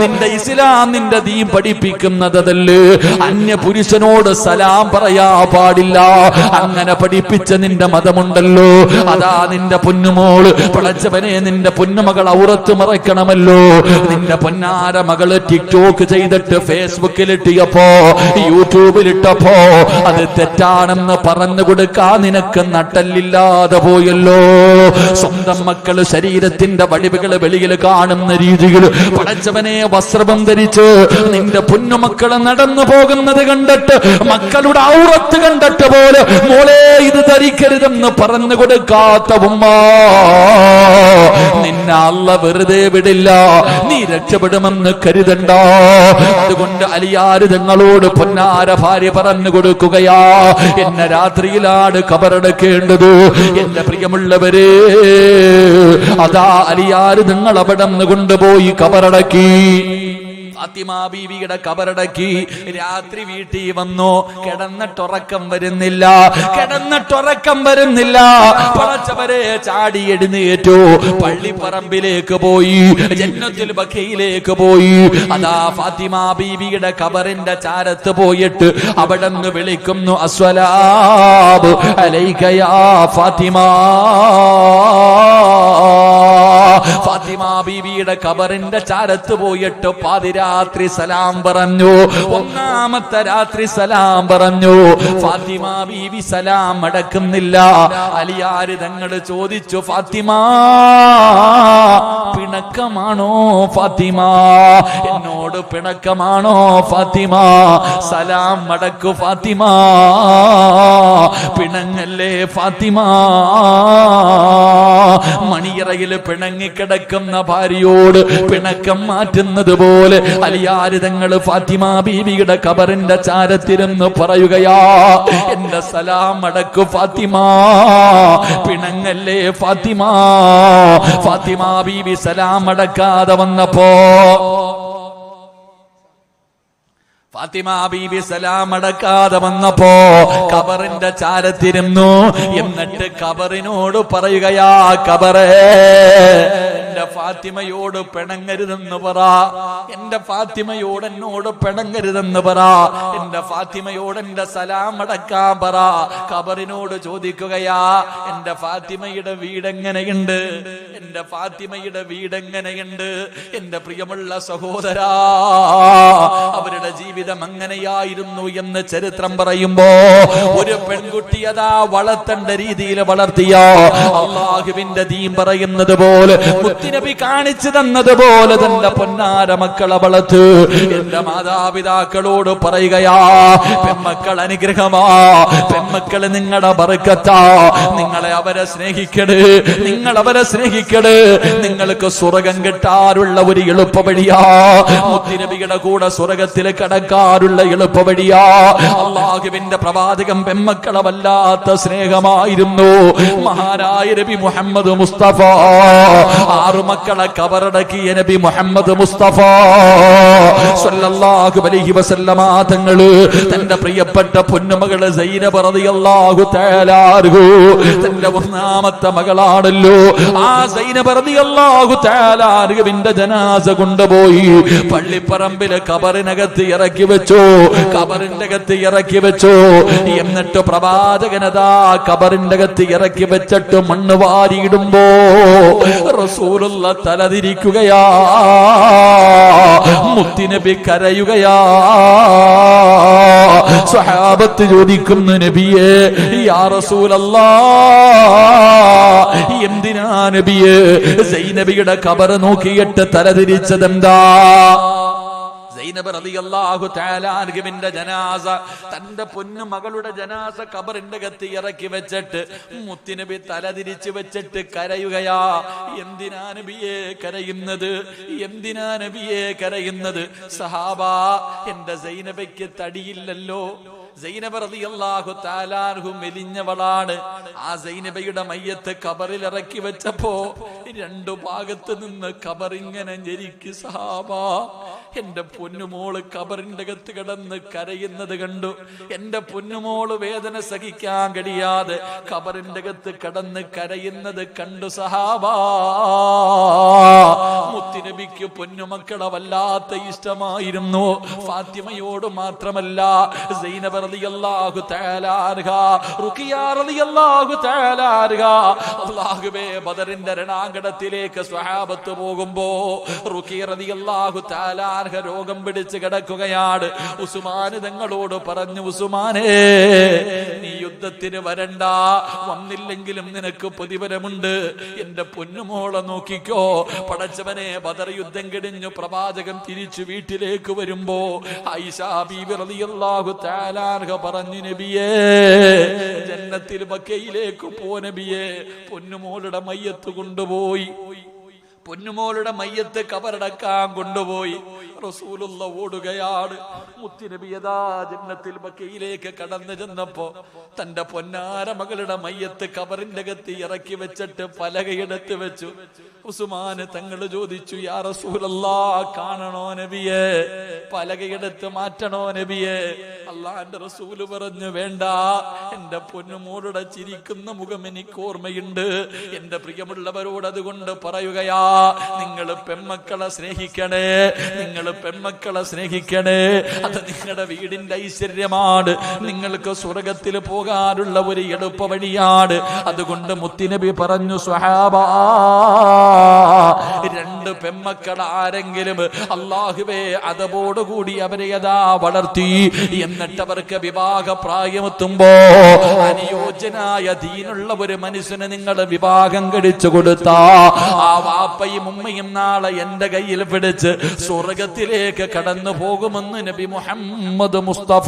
നിന്റെ ഇസ്ലാം, നിന്റെ ദീൻ പഠിപ്പിക്കുന്നതല്ലേ അന്യ പുരുഷനോട് സലാം പറയാ പാടില്ല. അങ്ങനെ പഠിപ്പിച്ച നിന്റെ മതമുണ്ടല്ലോ, അതാ നിന്റെ പൊന്നുമോള്. പടച്ചവനെ, നിന്റെ പൊന്നുമകൾ ഔറത്ത് മറയ്ക്കണമല്ലോ. നിന്റെ പൊന്നാര മകള് ടിക്ടോക്ക് ചെയ്തിട്ട് ഫേസ്ബുക്കിലിട്ടിയപ്പോ, യൂട്യൂബിലിട്ടപ്പോ അത് തെറ്റാണെന്ന് പറഞ്ഞു കൊടുക്കാൻ നിനക്ക് നട്ടല്ലില്ലാതെ പോയല്ലോ. സ്വന്തം മക്കള് ശരീരത്തിന്റെ വടിവുകൾ വെളിയിൽ കാണുന്ന രീതിയിൽ പടച്ചവനെ വസ്ത്രം ധരിച്ച് നിന്റെ പൊന്നുമക്കള് നടന്നു പോകുന്നത് കണ്ടിട്ട്, മക്കളുടെ ഔറത്ത് കണ്ടിട്ട് പോലെ മോളെ ഇത് ധരിക്കരുതെന്ന് പറഞ്ഞു കൊടുക്കാത്ത ഉമ്മ, നിന്നെ അല്ലാഹു വെറുതെ വിടില്ല. നീ രക്ഷപ്പെടുമെന്ന് കരുതണ്ട. അതുകൊണ്ട് അലിയാര് തങ്ങളോട് പൊന്നാര ഭാര്യ പറഞ്ഞു കൊടുക്കുകയാ, എന്നെ രാത്രിയിലാണ് കബറടക്കേണ്ടത്. എന്റെ പ്രിയമുള്ളവരെ, അതാ അലിയാര് നിങ്ങൾ അവിടെ നിന്ന് കൊണ്ടുപോയി കബറടക്കി. ഫാത്തിമ ബീവിയുടെ കബറടക്കി രാത്രി വീട്ടിൽ വന്നു. കിടന്നിട്ടുറക്കം വരുന്നില്ല, പടച്ചവരെ ചാടി എഴുന്നേറ്റു. പള്ളിപ്പറമ്പിലേക്ക് പോയി, ജന്നത്തുൽ ബഖയിലേക്ക് പോയി. അതാ ഫാത്തിമ ബീവിയുടെ കബറിന്റെ ചാരത്ത് പോയിട്ട് അവിടെ നിന്ന് വിളിക്കുന്നു, അസ്സലാമു അലൈക യാ ഫാത്തിമ. ഫാത്തിമ ബീവിയുടെ കബറിന്റെ ചാരത്ത് പോയിട്ട് പാതിരാത്രി സലാം പറഞ്ഞു. ഒന്നാമത്തെ രാത്രി സലാം പറഞ്ഞു. ഫാത്തിമ ബീവി സലാം അടക്കുന്നില്ല. അലിയാര് തങ്ങൾ ചോദിച്ചു, ഫാത്തിമ പിണക്കമാണോ ഫാത്തിമ? എന്നോട് പിണക്കമാണോ ഫാത്തിമ? സലാം മടക്കു ഫാത്തിമ, പിണങ്ങല്ലേ ഫാത്തിമ. മണിയറയിൽ പിണങ്ങിക്കിടക്കുന്ന ഭാര്യയോട് പിണക്കം മാറ്റുന്നത് പോലെ അലിയാര് തങ്ങൾ ഫാത്തിമ ബീവിയുടെ കബറിന്റെ ചാരത്തിരുന്ന് പറയുകയാ, എന്റെ സലാം അടക്കു ഫാത്തിമ, പിണങ്ങല്ലേ ഫാത്തിമ. ഫാത്തിമ ബീവി സലാം അടക്കാതെ വന്നപ്പോ കബറിന്റെ ചാരത്തിരുന്നു. എന്നിട്ട് കബറിനോട് പറയുകയാ, കബറേ എന്റെ ഫാത്തിമയോട് പിണങ്ങരുതെന്ന് പറ, എന്റെ ഫാത്തിമയോട് എന്നോട് പിണങ്ങരുതെന്ന് പറ, എന്റെ ഫാത്തിമയോട് എന്റെ സലാം അടക്കാൻ പറ. കബറിനോട് ചോദിക്കുകയാ, എന്റെ ഫാത്തിമയുടെ വീടെങ്ങനെയുണ്ട്, എന്റെ ഫാത്തിമയുടെ വീടെങ്ങനെയുണ്ട്? എന്റെ പ്രിയമുള്ള സഹോദരാ, അവരുടെ ജീവിതം അങ്ങനെയായിരുന്നു എന്ന് ചരിത്രം പറയുമ്പോ ഒരു പെൺകുട്ടി അതാ വളർത്തേണ്ട രീതിയിൽ വളർത്തിയ അള്ളാഹുവിന്റെ ദീൻ പറയുന്നത് പോലെ, മുത്തുനബി കാണിച്ചു തന്നതുപോലെ തന്റെ പൊന്നാര മക്കളെ വളർത്ത്. എന്റെ മാതാപിതാക്കളോട് പറയുകയാ, പെൺമക്കൾ അനുഗ്രഹമാ, പെൺമക്കള് നിങ്ങളുടെ ബർക്കത്താ. നിങ്ങളെ അവരെ സ്നേഹിക്കട്, നിങ്ങൾ അവരെ സ്നേഹിക്കട്. നിങ്ങൾക്ക് സ്വർഗം കിട്ടാനുള്ള ഒരു എളുപ്പവഴിയാ, മുത്തുനബിയുടെ കൂടെ സ്വർഗത്തിൽ കടക്കാറുള്ള എളുപ്പവഴിയാ. അള്ളാഹുവിന്റെ പ്രവാചകൻ പെൺമക്കളെ വല്ലാത്ത സ്നേഹമായിരുന്നു. മഹാനായ നബി മുഹമ്മദ് മുസ്തഫ, 6 മക്കളെ കബറടക്കിയ നബി മുഹമ്മദ് മുസ്തഫ സ്വല്ലല്ലാഹു അലൈഹി വസല്ലമ തങ്ങള് തന്റെ പ്രിയപ്പെട്ട പൊന്നുമകള് സൈനബ റളിയല്ലാഹു തആല അൻഹു, തന്റെ ഒന്നാമത്തെ മകളാണല്ലോ, ആ സൈനബ റളിയല്ലാഹു തആല അൻഹുവിന്റെ ജനാസ കൊണ്ടുപോയി പള്ളിപ്പറമ്പിലെ കബറിനകത്ത് ഇറക്കി വെച്ചു, കബറിന്റെ അകത്ത് ഇറക്കി വെച്ചു. എന്നിട്ട് പ്രവാചകനതാ കബറിന്റെ അകത്ത് ഇറക്കി വെച്ചിട്ട് മണ്ണ് വാരിയിടുമ്പോ റസൂലുള്ള തലതിരിക്കുകയാ, മുത്തുനബി കരയുകയാ. സ്വഹാബത്ത് ചോദിക്കുന്നു, നബിയേ യാ റസൂലല്ലാഹ്, എന്തിനാ നബിയേ സൈനബിയുടെ കബർ നോക്കിയിട്ട് തലതിരിച്ചതെന്താ? സൈനബ് റളിയല്ലാഹു തആല അൻഹുവിന്റെ ജനാസ, തന്റെ പൊന്നു മകളുടെ ജനാസ കബറിന്റെ അകത്ത് ഇറക്കി വെച്ചിട്ട് മുത്തുനബി തലതിരിച്ചു വെച്ചിട്ട് കരയുകയാ. എന്തിനാ നബിയേ കരയുന്നത്? എന്തിനാ നബിയേ കരയുന്നത്? സഹാബാ, എന്റെ സൈനബയ്ക്ക് തടിയില്ലല്ലോ. സൈനബ റളിയല്ലാഹു തആല അൻഹു മെലിഞ്ഞവളാണ്. ആ സൈനബയുടെ മയ്യത്ത് കബറിൽ ഇറക്കി വെച്ചപ്പോ 2 ഭാഗത്ത് നിന്ന് കബറിങ്ങനെ ഞെരിക്ക്. സഹാബാ, എന്റെ പൊന്നുമോള് കബറിന്റെ അകത്ത് കിടന്ന് കരയുന്നത് കണ്ടു. എന്റെ പൊന്നുമോള് വേദന സഹിക്കാൻ കഴിയാതെ കബറിന്റെ അകത്ത് കിടന്ന് കരയുന്നത് കണ്ടു. സഹാബാ, മുത്തുനബിക്ക് പൊന്നുമക്കളെ വല്ലാത്ത ഇഷ്ടമായിരുന്നു. ഫാത്തിമയോട് മാത്രമല്ല, സൈനബ റളിയല്ലാഹു തആല അൻഹാ, റുഖിയ റളിയല്ലാഹു തആല അൻഹാ, അല്ലാഹുവേ ബദറിന്റെ രണാങ്കണത്തിലേക്ക് സ്വഹാബത്ത് പോകുമ്പോ റുഖിയ റളിയല്ലാഹു തആല അൻഹ രോഗം പിടിച്ച് കിടക്കുകയാണ്. ഉസ്മാൻ തങ്ങളോട് പറഞ്ഞു, ഉസ്മാനേ നീ യുദ്ധത്തിന് വരണ്ട, വന്നില്ലെങ്കിലും നിനക്ക് പ്രതിഫലമുണ്ട്. എന്റെ പൊന്നുമോളെ നോക്കിക്കോ. പടച്ചവനെ, ബദർ യുദ്ധം കഴിഞ്ഞു പ്രവാചകൻ തിരിച്ചു വീട്ടിലേക്ക് വരുമ്പോ ആയിഷ ബീവി റളിയല്ലാഹു തആല അൻഹ പറഞ്ഞു, നബിയേ ജന്നത്തിൽ ബക്കയിലേക്ക് പോ നബിയേ. പൊന്നുമോളുടെ മയ്യത്ത് കൊണ്ടുപോയി പൊന്നുമോളുടെ മയ്യത്ത് കബറടക്കാൻ കൊണ്ടുപോയി. റസൂലുള്ള ഓടുകയാണ്. മുത്തുനബി യഥാ ജന്നത്തുൽ ബഖീയിലേക്ക് കടന്നു ചെന്നപ്പോ തന്റെ പൊന്നാര മകളുടെ മയ്യത്ത് കബറിന്റെ അകത്ത് ഇറക്കി വെച്ചിട്ട് പലകയെടുത്ത് വെച്ചു. ഉസ്മാന് തങ്ങൾ ചോദിച്ചു, യാ റസൂലല്ലാഹ്, കാണണോ നബിയെ? പലകയെടുത്ത് മാറ്റണോ നബിയെ? അള്ളാന്റെ റസൂല് പറഞ്ഞു, വേണ്ട, എന്റെ പൊന്നുമോളുടെ ചിരിക്കുന്ന മുഖം എനിക്ക് ഓർമ്മയുണ്ട്. എന്റെ പ്രിയമുള്ളവരോട് അതുകൊണ്ട് പറയുകയാ, നിങ്ങൾ പെൺമക്കളെ സ്നേഹിക്കണേ, നിങ്ങൾ പെൺമക്കളെ സ്നേഹിക്കണേ. അത് നിങ്ങളുടെ വീടിന്റെ ഐശ്വര്യമാണ്, നിങ്ങൾക്ക് സ്വർഗത്തിൽ പോകാനുള്ള ഒരു എളുപ്പ വഴിയാണ്. അതുകൊണ്ട് മുത്തുനബി പറഞ്ഞു, സ്വഹാബാ, രണ്ട് പെൺമക്കൾ ആരെങ്കിലും അല്ലാഹുവേ അതോടുകൂടി അവരെ യഥാ വളർത്തി, എന്നിട്ട് അവർക്ക് വിവാഹ പ്രായമെത്തുമ്പോ അനുയോജ്യനായ ദീനുള്ള ഒരു മനുഷ്യന് നിങ്ങൾ വിവാഹം കഴിച്ചു കൊടുത്താ ആ വാപ്പയും ഉമ്മയും നാളെ എന്റെ കയ്യിൽ പിടിച്ച് സ്വർഗത്തിലേക്ക് കടന്നു പോകുമെന്ന് നബി മുഹമ്മദ് മുസ്തഫ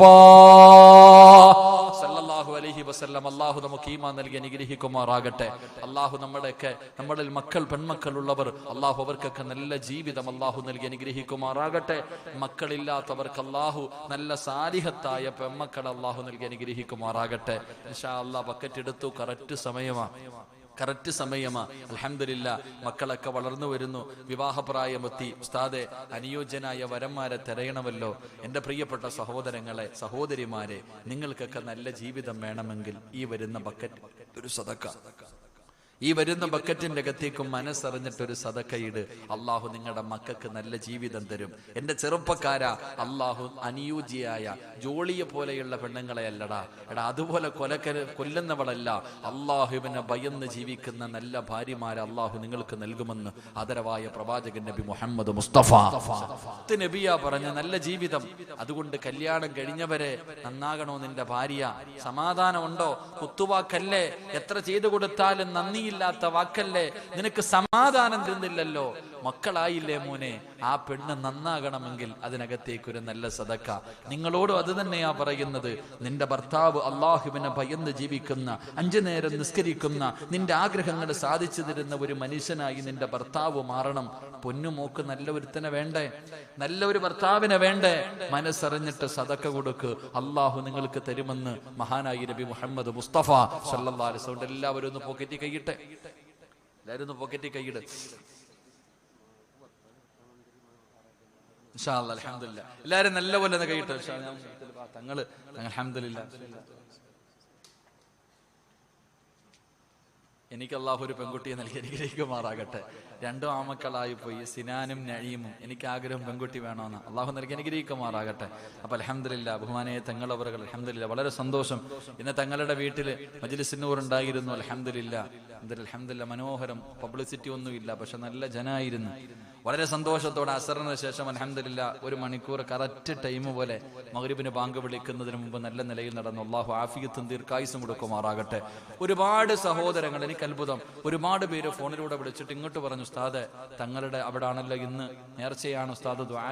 സല്ലല്ലാഹു അലൈഹി വസല്ലം. അല്ലാഹു നമുക്ക് ഈമാൻ നൽകി അനുഗ്രഹിക്കുമാറാകട്ടെ. അല്ലാഹു നമ്മളിൽ മക്കൾ പെൺമക്കൾ ഉള്ളവർ അല്ലാഹു അവർക്കൊക്കെ നല്ല ജീവിതം അല്ലാഹു നൽകി അനുഗ്രഹിക്കുമാറാകട്ടെ. മക്കളില്ലാത്തവർക്ക് അല്ലാഹു നല്ല സാലിഹത്തായ പെൺമക്കൾ അല്ലാഹു നൽകി അനുഗ്രഹിക്കുമാറാകട്ടെ. ഇൻഷാ അല്ലാഹ് ബക്കറ്റ് എടുത്തു. കറക്റ്റ് സമയമാ. അൽഹംദുലില്ലാ, മക്കളൊക്കെ വളർന്നു വരുന്നു, വിവാഹപ്രായമെത്തി. ഉസ്താദെ, അനുയോജ്യനായ വരന്മാരെ തിരയണമല്ലോ. എൻ്റെ പ്രിയപ്പെട്ട സഹോദരങ്ങളെ, സഹോദരിമാരെ, നിങ്ങൾക്കൊക്കെ നല്ല ജീവിതം വേണമെങ്കിൽ ഈ വരുന്ന ബക്കറ്റ് ഒരു സദക്ക, ഈ വരുന്ന ബക്കറ്റിന്റെ അകത്തേക്കും മനസ്സറിഞ്ഞിട്ടൊരു സദക്കയിട്. അള്ളാഹു നിങ്ങളുടെ മക്കൾക്ക് നല്ല ജീവിതം തരും. എന്റെ ചെറുപ്പക്കാരാ, അള്ളാഹു അനുയോജ്യയായ ജോളിയെ പോലെയുള്ള പെണ്ണുങ്ങളെ അല്ലടാ, എടാ അതുപോലെ കൊല്ലുന്നവളല്ല, അള്ളാഹുവിനെ ഭയന്ന് ജീവിക്കുന്ന നല്ല ഭാര്യമാരെ അള്ളാഹു നിങ്ങൾക്ക് നൽകുമെന്ന് ആദരവായ പ്രവാചകൻ നബി മുഹമ്മദ് മുസ്തഫ നബിയാ പറഞ്ഞ നല്ല ജീവിതം. അതുകൊണ്ട് കല്യാണം കഴിഞ്ഞവരെ നന്നാകണോ നിന്റെ ഭാര്യ? സമാധാനമുണ്ടോ? കുത്തുവാക്കല്ലേ, എത്ര ചെയ്തു കൊടുത്താലും നന്ദിയില്ലാത്ത വാക്കല്ലേ, നിനക്ക് സമാധാനം തരുന്നില്ലല്ലോ. മക്കളായില്ലേ മോനെ, ആ പെണ്ണ് നന്നാകണമെങ്കിൽ അതിനകത്തേക്കൊരു നല്ല സദക്ക. നിങ്ങളോടും അത് തന്നെയാ പറയുന്നത്. നിന്റെ ഭർത്താവ് അള്ളാഹുവിനെ ഭയന്ന് ജീവിക്കുന്ന, 5 നേരം നിസ്കരിക്കുന്ന, നിന്റെ ആഗ്രഹങ്ങൾ സാധിച്ചു തരുന്ന ഒരു മനുഷ്യനായി നിന്റെ ഭർത്താവ് മാറണം. പൊന്നുമോക്ക് നല്ല ഒരുത്തനെ വേണ്ടേ, നല്ല ഒരു ഭർത്താവിനെ വേണ്ടേ? മനസ്സറിഞ്ഞിട്ട് സദക്ക കൊടുക്ക്, അള്ളാഹു നിങ്ങൾക്ക് തരുമെന്ന് മഹാനായി നബി മുഹമ്മദ് മുസ്തഫ സല്ലല്ലാഹു അലൈഹി വസല്ലം. എല്ലാവരും ഒന്ന് പോക്കറ്റി കൈയിട്ടെ, എല്ലാവരും ഒന്ന് പോക്കറ്റി കൈയിട്. ഇൻഷാ അല്ലാഹ് അൽഹംദുലില്ലാ, എല്ലാവരും നല്ലപോലെ ഒന്ന് കൈയിട്ടെ. തങ്ങള് അൽഹംദുലില്ലാ, എനിക്ക് അള്ളാഹു ഒരു പെൺകുട്ടിയെ നൽകി അനുഗ്രഹിക്കുമാറാകട്ടെ. 2 ആമക്കളായി പോയി, സിനാനും നഈമും. എനിക്ക് ആഗ്രഹം പെൺകുട്ടി വേണമെന്ന്. അള്ളാഹു നൽകി അനുഗ്രഹിക്കുമാറാകട്ടെ. അപ്പൊ അൽഹംദുലില്ലാ, ബഹുമാനീയ തങ്ങളവറുകൾ, അൽഹംദുലില്ലാ, വളരെ സന്തോഷം. ഇന്ന് തങ്ങളുടെ വീട്ടില് മജ്‌ലിസ് നൂർ ഉണ്ടായിരുന്നു. അൽഹംദുലില്ലാ, അൽഹംദുലില്ലാ, മനോഹരം. പബ്ലിസിറ്റി ഒന്നുമില്ല, പക്ഷെ നല്ല ജനായിരുന്നു. വളരെ സന്തോഷത്തോടെ അസറിന് ശേഷം അൽഹംദുലില്ലാ 1 മണിക്കൂർ കറക്റ്റ് ടൈം പോലെ മഗ്‌രിബിന് ബാങ്ക് വിളിക്കുന്നതിന് മുമ്പ് നല്ല നിലയിൽ നടന്നു. അള്ളാഹു ആഫിയത്തും ദീർഘായുസ്സും കൊടുക്കുമാറാകട്ടെ. ഒരുപാട് സഹോദരങ്ങൾ, എനിക്ക് അത്ഭുതം, ഒരുപാട് പേര് ഫോണിലൂടെ വിളിച്ചിട്ട് ഇങ്ങോട്ട് പറഞ്ഞു, ഉസ്താദ് തങ്ങളുടെ അവിടെ ആണല്ലോ ഇന്ന് നേർച്ചയാണ്, ഉസ്താദ് ദുആ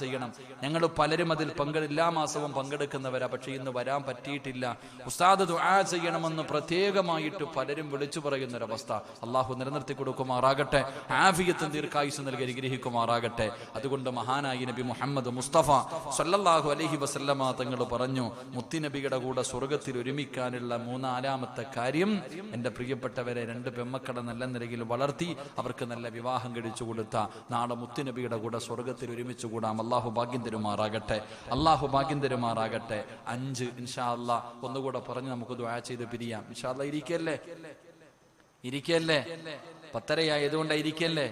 ചെയ്യണം. ഞങ്ങൾ പലരും അതിൽ എല്ലാ മാസവും പങ്കെടുക്കുന്നവരാ, പക്ഷെ ഇന്ന് വരാൻ പറ്റിയിട്ടില്ല. ഉസ്താദ് ദുആ ചെയ്യണമെന്ന് പ്രത്യേകമായിട്ട് പലരും വിളിച്ചു പറയുന്നൊരവസ്ഥ. അള്ളാഹു നിലനിർത്തി കൊടുക്കുമാറാകട്ടെ. ആഫിയത്തും ദീർഘായുസ്സും നൽകി അനുഗ്രഹിക്കുമാറാകട്ടെ. അതുകൊണ്ട് മഹാനായി നബി മുഹമ്മദ് മുസ്തഫ സല്ലല്ലാഹു അലൈഹി വസല്ലമ തങ്ങൾ പറഞ്ഞു, മുത്തുനബിയുടെ കൂടെ സ്വർഗത്തിൽ ഒരുമിക്കാനുള്ള 3-ാമത്തെ കാര്യം, എന്റെ പ്രിയപ്പെട്ടവരെ, 2 പെൺമക്കളെ നല്ല നിലയിൽ വളർത്തി അവർക്ക് നല്ല വിവാഹം കഴിച്ചു കൊടുത്ത നാളെ മുത്തുനബിയുടെ കൂടെ സ്വർഗത്തിൽ ഒരുമിച്ച് കൂടാം. അള്ളാഹു ഭാഗ്യം തരുമാറാകട്ടെ, അള്ളാഹു ഭാഗ്യം തരുമാറാകട്ടെ. 5 ഇൻഷാ അല്ലാഹ് ഒന്നുകൂടെ പറഞ്ഞ് നമുക്ക് ദുആ ചെയ്ത് പിരിയാം. ഇൻഷാ അല്ലാഹ് ഇരിക്കല്ലേ 10:30 ആയതുകൊണ്ട് ഇരിക്കല്ലേ.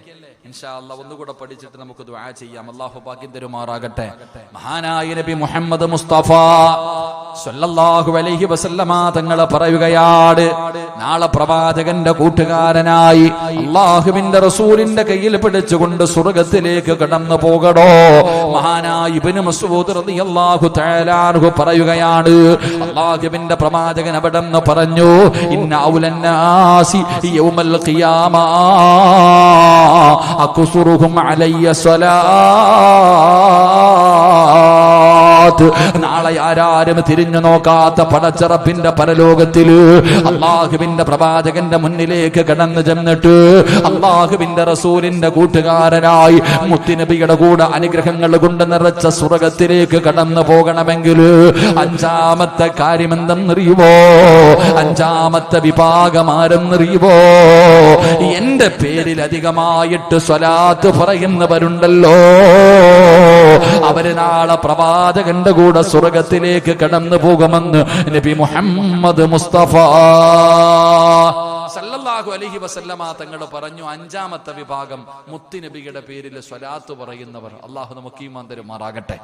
ഇൻഷാ അല്ലാഹ് ഒന്നുകൂടെ പഠിച്ചിട്ട് നമുക്ക് ദുആ ചെയ്യാം. അല്ലാഹു ഭാഗ്യം തരുമാറാകട്ടെ. മഹാനായ നബി മുഹമ്മദ് മുസ്തഫ സല്ലല്ലാഹു അലൈഹി വസല്ലമ തങ്ങൾ പറയുകയാണ്, നാളെ പ്രവാചകന്റെ കൂട്ടുകാരനായി അല്ലാഹുവിന്റെ റസൂലിന്റെ കയ്യിൽ പിടിച്ചുകൊണ്ട് സ്വർഗ്ഗത്തിലേക്ക് കടന്നു പോകടോ. മഹാനായ ഇബ്നു മസ്ഊദ് റളിയല്ലാഹു തആല അൻഹു പറയുകയാണ്, അല്ലാഹുവിന്റെ പ്രവാചകൻ അവിടെ നിന്ന് പറഞ്ഞു, ഇന്ന ഔലന്നാസി യൗമൽ ഖിയാമ അക്സുറുഹും അലയ്യ സ്വലാത്ത്. നാളെ നാളെ ആരാരും തിരിഞ്ഞു നോക്കാത്ത പടച്ചറപ്പിന്റെ പരലോകത്തില് അള്ളാഹുവിന്റെ പ്രവാചകന്റെ മുന്നിലേക്ക് കടന്നു ചെന്നിട്ട് അള്ളാഹുവിന്റെ റസൂലിന്റെ കൂട്ടുകാരനായി മുത്തുനബിയുടെ കൂടെ അനുഗ്രഹങ്ങൾ കൊണ്ട് നിറച്ച സ്വർഗത്തിലേക്ക് കടന്നു പോകണമെങ്കിൽ അഞ്ചാമത്തെ കാര്യം എന്തെന്നറിയുമോ? അഞ്ചാമത്തെ വിഭാഗം ആരെന്നറിയുമോ? എന്റെ പേരിൽ അധികമായിട്ട് സ്വലാത്ത് പറയുന്നവരുണ്ടല്ലോ, അവര് നാളെ പ്രവാചകന്റെ കൂടെ സ്വർഗത്തിലേക്ക് കടന്നു പോകുമെന്ന് നബി മുഹമ്മദ് മുസ്തഫ സല്ലല്ലാഹു അലൈഹി വസല്ലമ തങ്ങൾ പറഞ്ഞു. അഞ്ചാമത്തെ വിഭാഗം മുത്തുനബിയുടെ പേരിൽ സ്വലാത്ത് പറയുന്നവർ. അള്ളാഹു നമുക്ക് ഈമാൻ തരുമാറാകട്ടെ.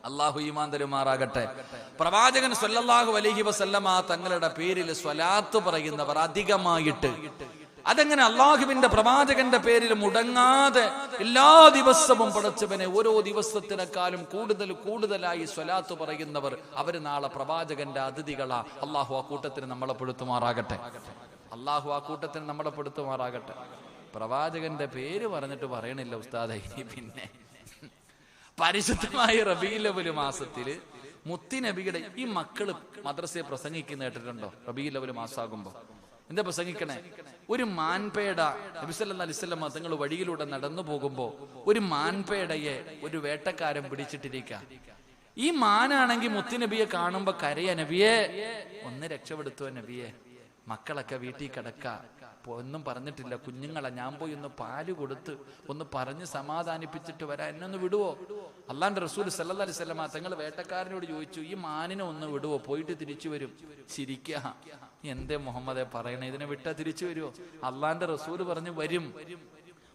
അള്ളാഹു ഈമാൻ തരുമാറാകട്ടെ. പ്രവാചകൻ സല്ലല്ലാഹു അലൈഹി വസല്ലമ തങ്ങളുടെ പേരിൽ സ്വലാത്ത് പറയുന്നവർ അധികമായിട്ട്. അതെങ്ങനെ? അള്ളാഹുവിന്റെ പ്രവാചകന്റെ പേരിൽ മുടങ്ങാതെ എല്ലാ ദിവസവും പടച്ചവനെ ഓരോ ദിവസത്തിനേക്കാളും കൂടുതലായി സ്വലാത്ത് പറയുന്നവർ, അവര് നാളെ പ്രവാചകന്റെ അതിഥികളാ. അള്ളാഹു ആ കൂട്ടത്തിന് നമ്മളെ പെടുത്തുമാറാകട്ടെ. അള്ളാഹു ആ കൂട്ടത്തിന് നമ്മളെ പെടുത്തുമാറാകട്ടെ. പ്രവാചകന്റെ പേര് പറഞ്ഞിട്ട് പറയണില്ല ഉസ്താദേ. പിന്നെ പരിശുദ്ധമായ റബീഉൽ അവ്വൽ മാസത്തില് മുത്തുനബിയുടെ ഈ മക്കള് മദ്രസയെ പ്രസംഗിക്കുന്ന കേട്ടിട്ടുണ്ടോ? റബീഉൽ അവ്വൽ മാസാകുമ്പോ എന്താ പ്രസംഗിക്കണേ? ഒരു മാൻപേട നബി സല്ലല്ലാഹു അലൈഹി വസല്ലം തങ്ങൾ വഴിയിലൂടെ നടന്നു പോകുമ്പോ ഒരു മാൻപേടയെ ഒരു വേട്ടക്കാരൻ പിടിച്ചിട്ടിരിക്കുക. ഈ മാനാണെങ്കിൽ മുത്തുനബിയെ കാണുമ്പോ കരയ, നബിയെ ഒന്ന് രക്ഷപ്പെടുത്തുവോ നബിയെ, മക്കളൊക്കെ വീട്ടിൽ കിടക്ക, ഒന്നും പറഞ്ഞിട്ടില്ല, കുഞ്ഞുങ്ങളെ ഞാൻ പോയി ഒന്ന് പാല് കൊടുത്ത് ഒന്ന് പറഞ്ഞ് സമാധാനിപ്പിച്ചിട്ട് വരാം, എന്നൊന്ന് വിടുവോ? അള്ളാന്റെ റസൂൽ സല്ലല്ലാഹു അലൈഹി വസല്ലം തങ്ങൾ വേട്ടക്കാരനോട് ചോദിച്ചു, ഈ മാനിനെ ഒന്ന് വിടുവോ, പോയിട്ട് തിരിച്ചു വരും. ചിരിക്കുക. എന്തേ മുഹമ്മദെ പറയണേ, ഇതിനെ വിട്ടാ തിരിച്ചു വരുവോ? അള്ളാന്റെ റസൂൽ പറഞ്ഞു വരും.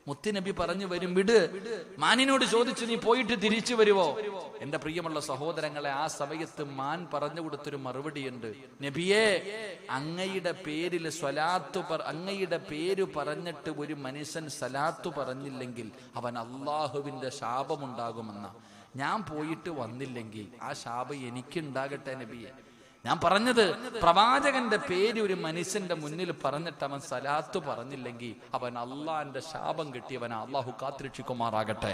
മുത്തുനബി പറഞ്ഞു വരും, വിട്. മാനിനോട് ചോദിച്ചു, നീ പോയിട്ട് തിരിച്ചു വരുവോ? എന്റെ പ്രിയമുള്ള സഹോദരങ്ങളെ, ആ സമയത്ത് മാൻ പറഞ്ഞു കൊടുത്തൊരു മറുപടിയുണ്ട്. നബിയെ, അങ്ങയുടെ പേരിൽ അങ്ങയുടെ പേര് പറഞ്ഞിട്ട് ഒരു മനുഷ്യൻ സലാത്ത് പറഞ്ഞില്ലെങ്കിൽ അവൻ അള്ളാഹുവിന്റെ ശാപമുണ്ടാകുമെന്ന. ഞാൻ പോയിട്ട് വന്നില്ലെങ്കിൽ ആ ശാപം എനിക്കുണ്ടാകട്ടെ നബിയെ. ഞാൻ പറഞ്ഞത്, പ്രവാചകന്റെ പേര് ഒരു മനുഷ്യന്റെ മുന്നിൽ പറഞ്ഞിട്ട് അവൻ സലാത്ത് പറഞ്ഞില്ലെങ്കിൽ അവൻ അള്ളാന്റെ ശാപം കിട്ടിയവനാ. അള്ളാഹു കാത്തിരക്ഷിക്കുമാറാകട്ടെ.